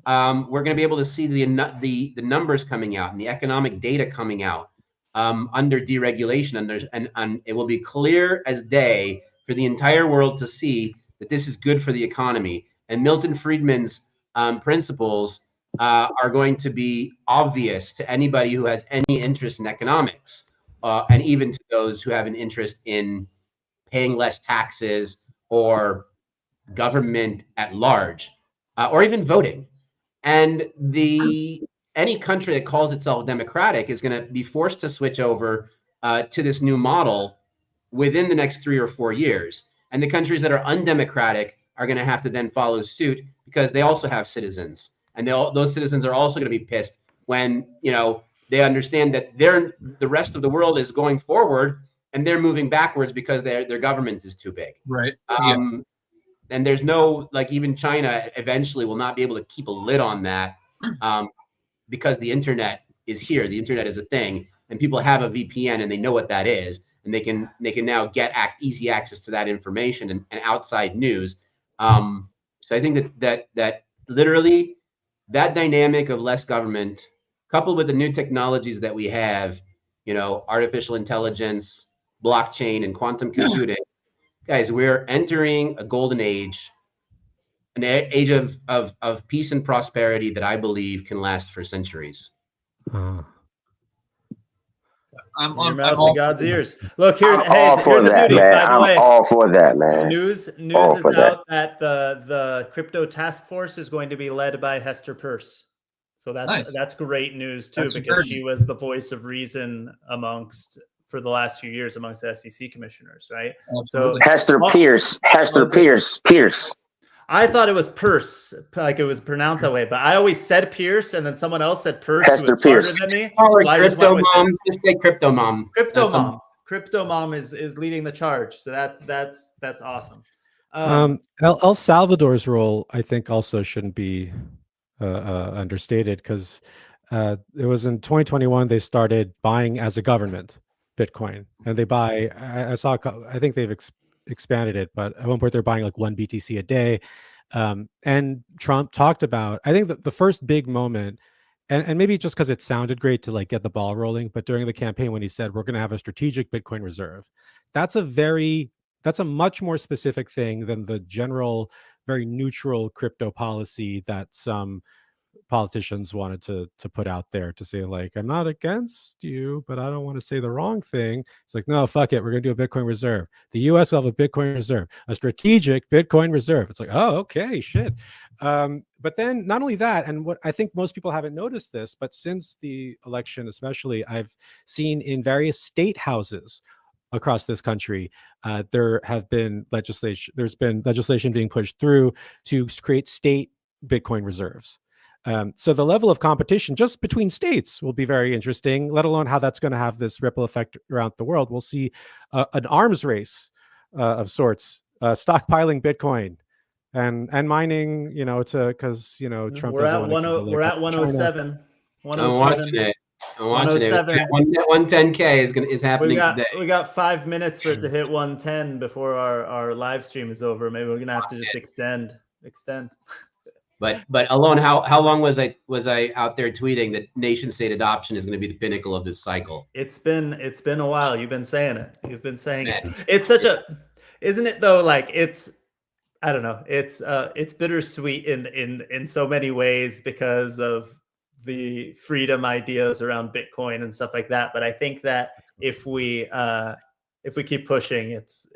we're going to be able to see the numbers coming out and the economic data coming out under deregulation, and it will be clear as day for the entire world to see that this is good for the economy. And Milton Friedman's principles are going to be obvious to anybody who has any interest in economics, and even to those who have an interest in paying less taxes or government at large, or even voting. And any country that calls itself democratic is going to be forced to switch over to this new model within the next 3 or 4 years. And the countries that are undemocratic are going to have to then follow suit, because they also have citizens, and those citizens are also going to be pissed when they understand that the rest of the world is going forward and they're moving backwards because their government is too big. Right. And there's no, like, even China eventually will not be able to keep a lid on that, because the internet is here. The internet is a thing, and people have a VPN and they know what that is, and they can now get easy access to that information and outside news. So I think that literally that dynamic of less government, coupled with the new technologies that we have, artificial intelligence, blockchain, and quantum computing, guys, we're entering a golden age, an age of peace and prosperity that I believe can last for centuries. I'm Your on mouth all to God's ears. Look, here's all for here's the that, beauty. man. By the way, I'm all for that, man. News All is for that. out that the crypto task force is going to be led by Hester Peirce. So Nice. that's great news too, That's because encouraging. she was the voice of reason for the last few years amongst the SEC commissioners, right? Absolutely. Hester Peirce. I thought it was Peirce, like it was pronounced that way, but I always said Pierce, and then someone else said Peirce, who Hester was smarter Peirce. than me. Call her So I just Crypto went with Mom. it. Just say Crypto Mom. Crypto Mom. Crypto Mom is leading the charge. So that's awesome. El Salvador's role, I think, also shouldn't be understated, because it was in 2021 they started buying as a government Bitcoin, and they buy. I think they've expanded it, but at one point they're buying like 1 BTC a day. And Trump talked about, I think, the first big moment, and maybe just because it sounded great to like get the ball rolling, but during the campaign when he said we're going to have a strategic Bitcoin reserve, that's a much more specific thing than the general, very neutral crypto policy that some politicians wanted to put out there, to say like, I'm not against you, but I don't want to say the wrong thing. It's like, no, fuck it, we're going to do a Bitcoin reserve. The US will have a Bitcoin reserve, a strategic Bitcoin reserve. It's like, oh, okay, shit. But then not only that, and what I think most people haven't noticed this, but since the election especially, I've seen in various state houses across this country, there's been legislation being pushed through to create state Bitcoin reserves. So the level of competition just between states will be very interesting, let alone how that's going to have this ripple effect around the world. We'll see an arms race of sorts, stockpiling Bitcoin and mining, because Trump We're doesn't want to. We're at 107. I'm watching it. 107. 110K is happening today. We got 5 minutes for it to hit 110 before our live stream is over. Maybe we're gonna have to just extend. But Alon, how long was I out there tweeting that nation state adoption is going to be the pinnacle of this cycle? It's been a while. You've been saying it. It's such a, isn't it though? Like I don't know. It's bittersweet in so many ways because of the freedom ideas around Bitcoin and stuff like that. But I think that if we keep pushing, it's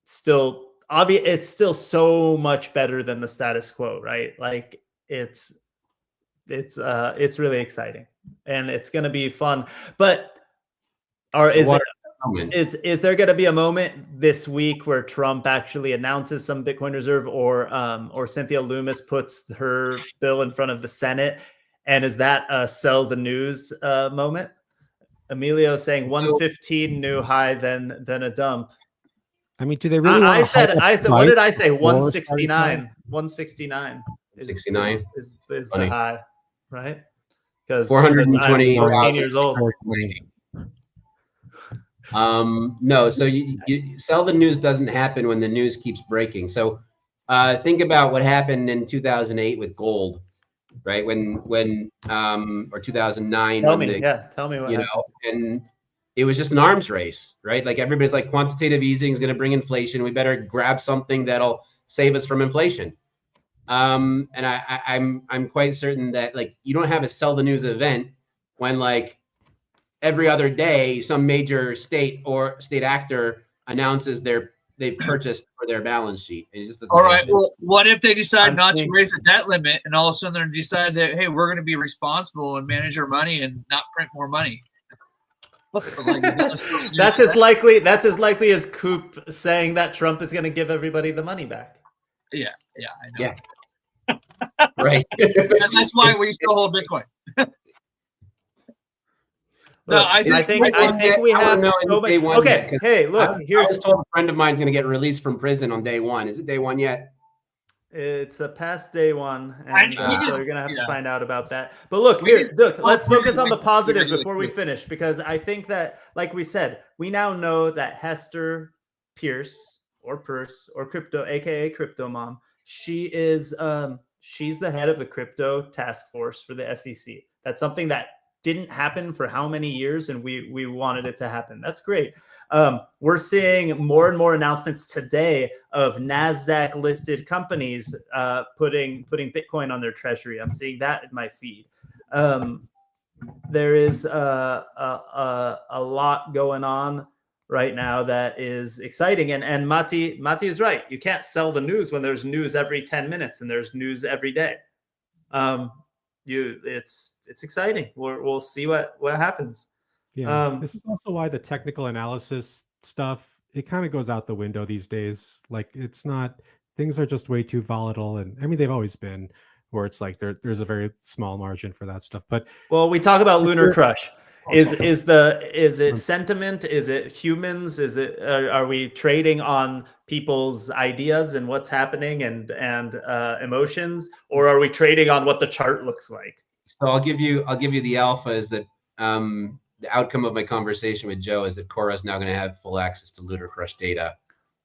still it's still so much better than the status quo, right? Like it's really exciting, and it's going to be fun. But is there going to be a moment this week where Trump actually announces some Bitcoin reserve, or Cynthia Loomis puts her bill in front of the Senate, and is that a sell the news moment? Emilio saying 115 new high, then a dump. I mean, do they really? I said. What did I say? 169. 169. 169 is the high, right? Because 420. I'm 14 years old. No, so you sell the news doesn't happen when the news keeps breaking. So think about what happened in 2008 with gold, right? When or 2009. Tell me what happened. And it was just an arms race, right? Like everybody's like, quantitative easing is going to bring inflation. We better grab something that'll save us from inflation. And I'm quite certain that like you don't have a sell the news event when like every other day some major state actor announces they've purchased for their balance sheet. It just all right. Well, what if they decide not to raise the debt limit, and all of a sudden they decide that, hey, we're going to be responsible and manage our money and not print more money? That's as likely as Coop saying that Trump is going to give everybody the money back. Yeah, I know. Yeah. Right. And that's why we still hold Bitcoin. No, I think we have so many. Okay, hey, look. I was told a friend of mine is going to get released from prison on day one. Is it day one yet? It's past day one, and so you're gonna have to find out about that. But look, let's focus on the positive before we finish, because I think that, like we said, we now know that Hester Pierce or Purse or Crypto, aka Crypto Mom, she's the head of the crypto task force for the SEC. That's something that didn't happen for how many years, and we wanted it to happen. That's great. We're seeing more and more announcements today of NASDAQ listed companies putting Bitcoin on their treasury. I'm seeing that in my feed. There is a lot going on right now that is exciting, and Mati is right. You can't sell the news when there's news every 10 minutes and there's news every day. It's exciting. We'll see what happens. Yeah, this is also why the technical analysis stuff, it kind of goes out the window these days. Like things are just way too volatile, and I mean they've always been, where it's like there's a very small margin for that stuff. But we talk about Lunar Crush. Is it sentiment? Is it humans? Are we trading on people's ideas and what's happening and emotions, or are we trading on what the chart looks like? So I'll give you the alpha is that the outcome of my conversation with Joe is that Cora is now going to have full access to Lunar Crush data.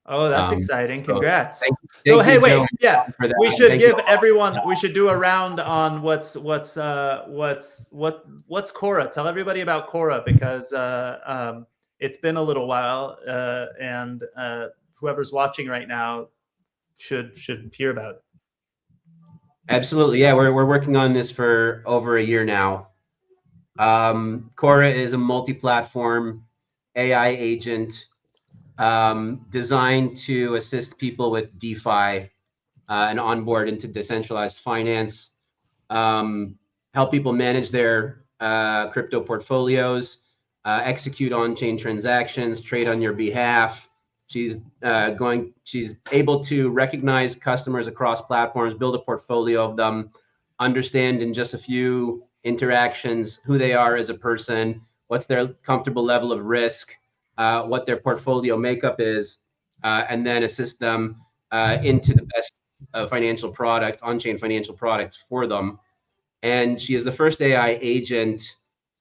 Oh, that's exciting! Congrats. Thank you, hey, wait, Joe, yeah, we should give everyone. We should do a round on what's Cora. Tell everybody about Cora, because it's been a little while, and whoever's watching right now should hear about it. Absolutely, yeah. We're working on this for over a year now. Cora is a multi-platform AI agent designed to assist people with DeFi and onboard into decentralized finance, help people manage their crypto portfolios, execute on-chain transactions, trade on your behalf. She's able to recognize customers across platforms, build a portfolio of them, understand in just a few interactions who they are as a person, what's their comfortable level of risk, what their portfolio makeup is, and then assist them into the best financial product, on-chain financial products for them. And she is the first AI agent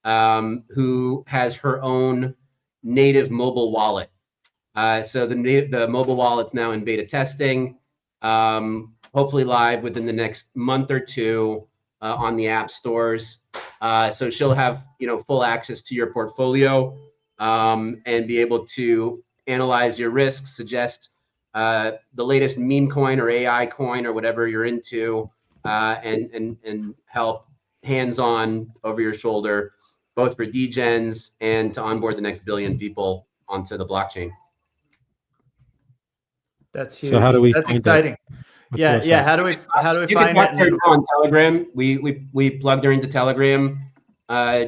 who has her own native mobile wallet. So the mobile wallet's now in beta testing, hopefully live within the next month or two on the app stores. So she'll have full access to your portfolio and be able to analyze your risks, suggest the latest meme coin or AI coin or whatever you're into, and help hands-on over your shoulder, both for degens and to onboard the next billion people onto the blockchain. That's huge. So how do we That's find exciting. it? What's the Yeah. website? How do we You find can talk it? to her now on Telegram. We plugged her into Telegram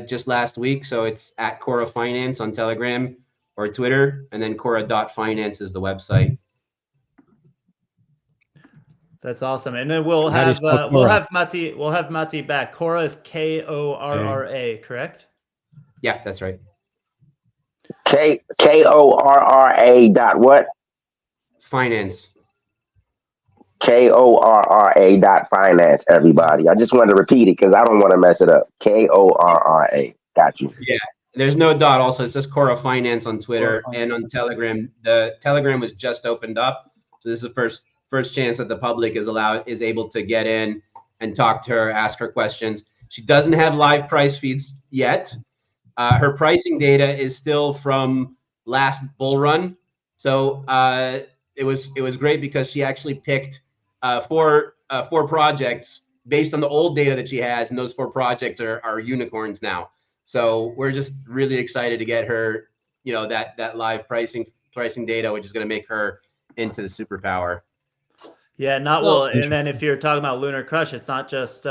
just last week, so it's at Cora Finance on Telegram or Twitter, and then Cora.finance is the website. That's awesome. And then we'll How do you have spell we'll Cora? have Mati back. Cora is Korra, correct? Yeah, that's right. Korra dot what? Finance. Korra dot finance, everybody. I just wanted to repeat it because I don't want to mess it up. Korra. Got you. Yeah, there's no dot. Also, it's just Cora Finance on Twitter and on Telegram. The Telegram was just opened up, so this is the first chance that the public is able to get in and talk to her, ask her questions. She doesn't have live price feeds yet. Her pricing data is still from last bull run, so it was great because she actually picked four projects based on the old data that she has, and those 4 projects are unicorns now. So we're just really excited to get her, that live pricing data, which is going to make her into the superpower. Yeah, and then if you're talking about Lunar Crush, it's not just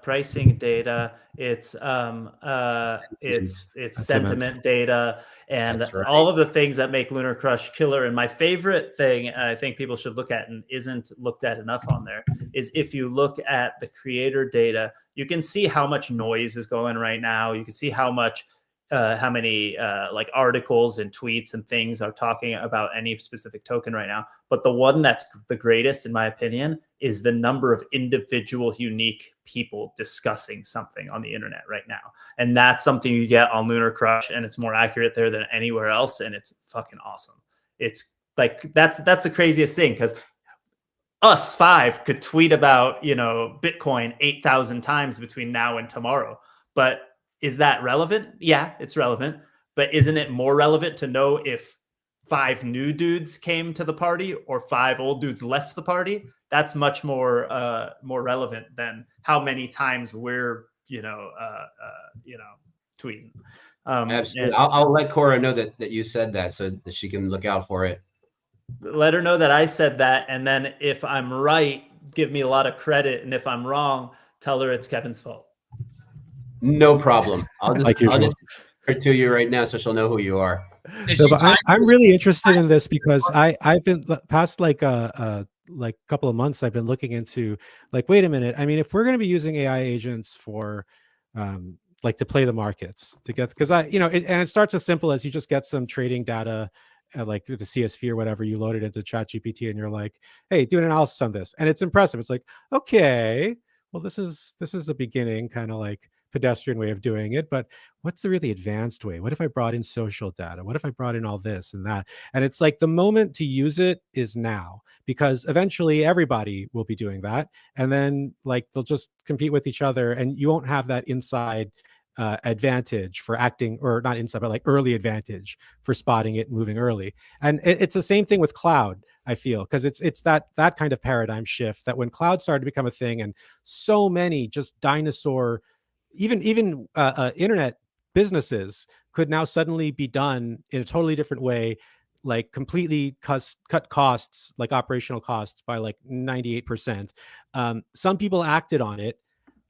pricing data; it's sentiment data and all of the things that make Lunar Crush killer. And my favorite thing, I think people should look at and isn't looked at enough on there, is if you look at the creator data, you can see how much noise is going right now. You can see how many like articles and tweets and things are talking about any specific token right now. But the one that's the greatest, in my opinion, is the number of individual unique people discussing something on the internet right now. And that's something you get on Lunar Crush, and it's more accurate there than anywhere else. And it's fucking awesome. It's like, that's the craziest thing, because us 5 could tweet about, Bitcoin 8,000 times between now and tomorrow. But is that relevant? Yeah, it's relevant. But isn't it more relevant to know if 5 new dudes came to the party or 5 old dudes left the party? That's much more relevant than how many times we're tweeting. Absolutely. I'll let Cora know that you said that, so that she can look out for it. Let her know that I said that, and then if I'm right, give me a lot of credit, and if I'm wrong, tell her it's Kevin's fault. No problem. I'll just her to you right now, so she'll know who you are. No, but I'm really interested in this because I've been past like couple of months. I've been looking into wait a minute. I mean, if we're going to be using AI agents for to play the markets to get, because it starts as simple as you just get some trading data, like the CSV or whatever, you load it into ChatGPT and you're like, hey, do an analysis on this, and it's impressive. It's like, okay, well, this is the beginning, kind of like pedestrian way of doing it, but what's the really advanced way? What if I brought in social data? What if I brought in all this and that? And it's like the moment to use it is now, because eventually everybody will be doing that, and then they'll just compete with each other, and you won't have that inside advantage for acting, or not inside, but early advantage for spotting it and moving early. And it's the same thing with cloud, I feel, because it's that kind of paradigm shift, that when cloud started to become a thing and so many just dinosaur, even internet businesses could now suddenly be done in a totally different way, completely cut costs, operational costs, by 98%. Some people acted on it,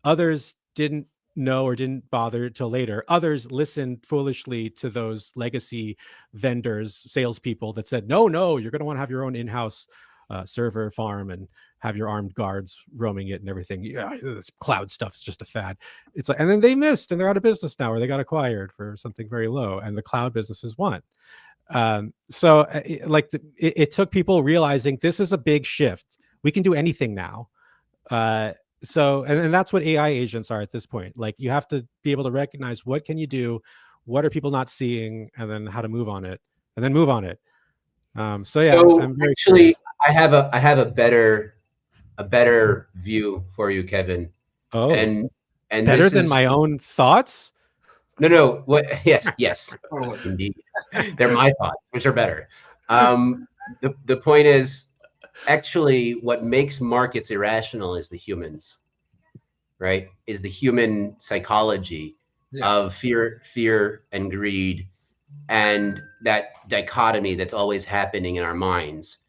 others didn't know or didn't bother till later. Others listened foolishly to those legacy vendors, salespeople that said, no, you're going to want to have your own in-house server farm and have your armed guards roaming it and everything. Yeah, this cloud stuff's just a fad. It's and then they missed, and they're out of business now, or they got acquired for something very low, and the cloud businesses won. So it took people realizing this is a big shift. We can do anything now. So and that's what AI agents are at this point. You have to be able to recognize what can you do, what are people not seeing, and then how to move on it, and then move on it. I'm very actually curious. I have a better view for you, Kevin. Oh, and better than my own thoughts? No. What? Yes, indeed. They're my thoughts, which are better. The point is, actually, what makes markets irrational is the humans, right? Is the human psychology of fear and greed, and that dichotomy that's always happening in our minds.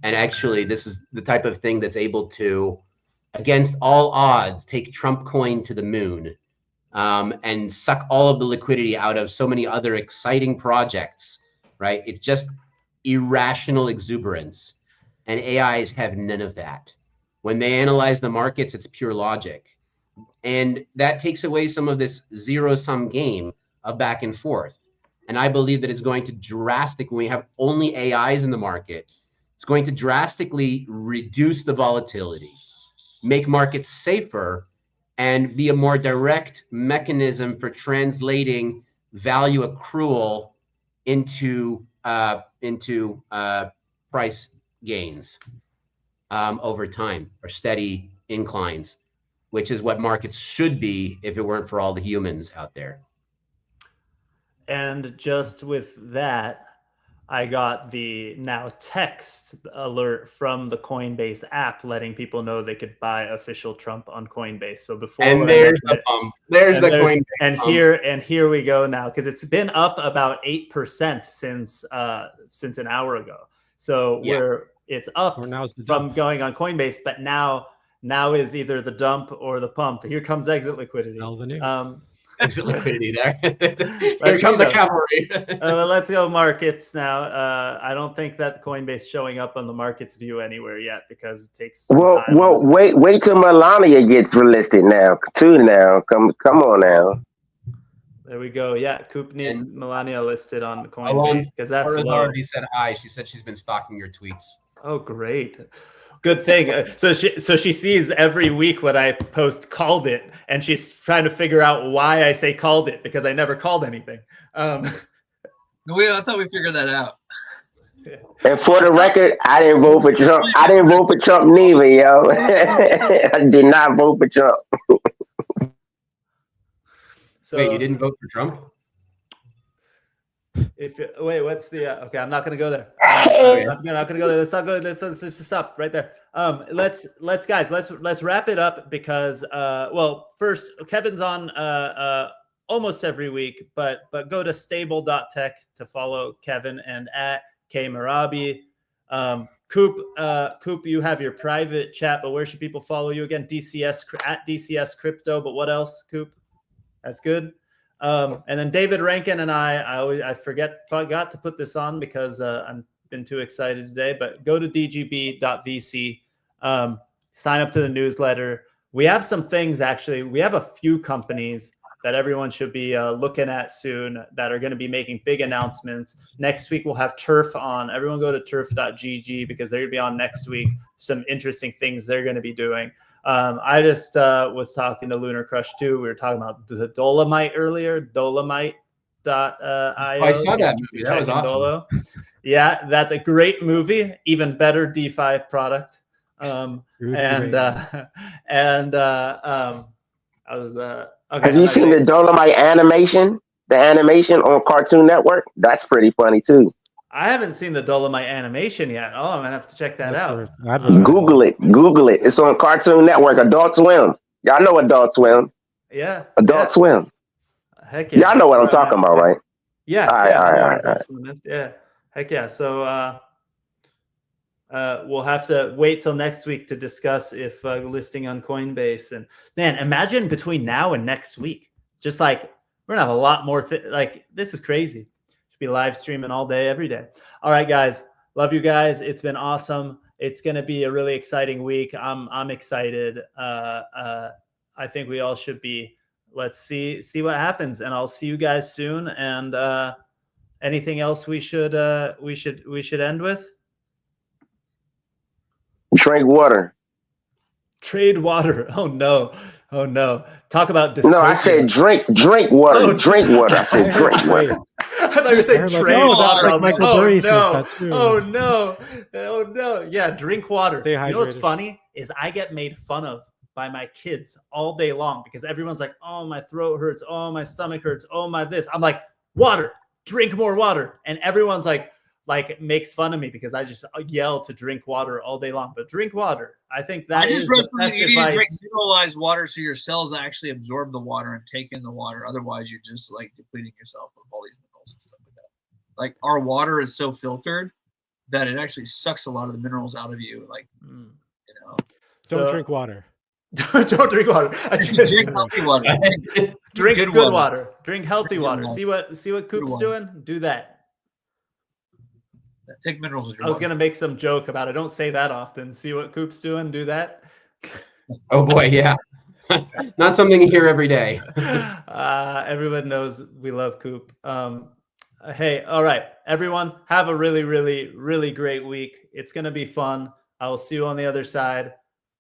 And actually, this is the type of thing that's able to, against all odds, take Trump coin to the moon, and suck all of the liquidity out of so many other exciting projects, right? It's just irrational exuberance. And AIs have none of that. When they analyze the markets, it's pure logic. And that takes away some of this zero-sum game of back and forth. And I believe that it's going to drastically, when we have only AIs in the market, it's going to drastically reduce the volatility, make markets safer, and be a more direct mechanism for translating value accrual into price gains over time, or steady inclines, which is what markets should be if it weren't for all the humans out there. And just with that, I got the now text alert from the Coinbase app letting people know they could buy official Trump on Coinbase. So before, and there's the pump. There's the Coinbase and pump. here we go now, because it's been up about 8% since an hour ago. So it's up from going on Coinbase, but now is either the dump or the pump. Here comes exit liquidity. Tell the news. Exit liquidity there. Here come the cavalry. Let's go markets now. I don't think that Coinbase showing up on the markets view anywhere yet, because it takes some time. Wait till Melania gets relisted now too. Now come on now. There we go. Yeah, Coop needs Melania listed on Coinbase, because that's low. already said hi. She said she's been stalking your tweets. Oh, great. Good thing. So she sees every week when I post called it, and she's trying to figure out why I say called it, because I never called anything. I thought we figured that out. And for the record, I didn't vote for Trump. I didn't vote for Trump neither, yo. I did not vote for Trump. So, wait, you didn't vote for Trump? What's the okay? I'm not gonna go there. I'm not gonna go there. Let's not go. Let's just stop right there. Let's wrap it up, because first, Kevin's on almost every week, but go to stable.tech to follow Kevin, and at K Marabi. Coop, you have your private chat, but where should people follow you again? at DCS Crypto. But what else, Coop? That's good. And then David Rankin and I forgot to put this on because I've been too excited today, but go to dgb.vc, sign up to the newsletter. We have some things, actually. We have a few companies that everyone should be looking at soon that are going to be making big announcements. Next week, we'll have Turf on. Everyone go to turf.gg, because they're going to be on next week. Some interesting things they're going to be doing. I just was talking to Lunar Crush too. We were talking about the Dolomite earlier, dolomite.io. I saw that movie. That was awesome. Dolo. Yeah, that's a great movie. Even better DeFi product. I was okay. Have you seen the Dolomite animation? The animation on Cartoon Network? That's pretty funny too. I haven't seen the Dolomite animation yet. Oh, I'm gonna have to check that out. Google it. It's on Cartoon Network. Adult Swim. Y'all know Adult Swim. Yeah. Adult Swim. Heck yeah. Y'all know what I'm talking about, right? Yeah. All right. Yeah. Heck yeah. So we'll have to wait till next week to discuss if listing on Coinbase. And man, imagine between now and next week, just like we're gonna have a lot more. This is crazy. Be live streaming all day, every day. All right, guys. Love you guys. It's been awesome. It's going to be a really exciting week. I'm excited. I think we all should be. Let's see what happens, and I'll see you guys soon. And anything else we should end with? Drink water. Trade water. Oh no. Talk about dystopian. No, I said drink water. Oh, drink water. I said drink water. I thought you were saying trade water. That's like oh no. Yeah, drink water. You know what's funny is I get made fun of by my kids all day long, because everyone's like, oh, my throat hurts. Oh, my stomach hurts. Oh, my this. I'm like, water. Drink more water. And everyone's like makes fun of me because I just yell to drink water all day long. But drink water. I think that is the best advice. You need to drink mineralized water so your cells actually absorb the water and take in the water. Otherwise, you're just like depleting yourself of all these minerals and stuff like that. Like our water is so filtered that it actually sucks a lot of the minerals out of you. Like, you know, Don't drink water. Don't drink water. drink healthy water. Drink good water. Drink healthy Drink water. water. See what Coop's doing? Do that. Take minerals with your I was water. gonna make some joke about it. Don't say that often. See what Coop's doing? Do that. Oh boy, yeah. Not something you hear every day. Everyone knows we love Coop. Hey, all right, everyone, have a really, really, really great week. It's gonna be fun. I will see you on the other side.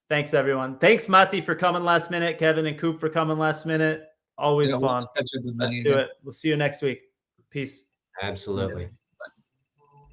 Thanks, everyone. Thanks, Mati, for coming last minute. Kevin and Coop for coming last minute. Always fun. Let's do it. We'll see you next week. Peace. Absolutely.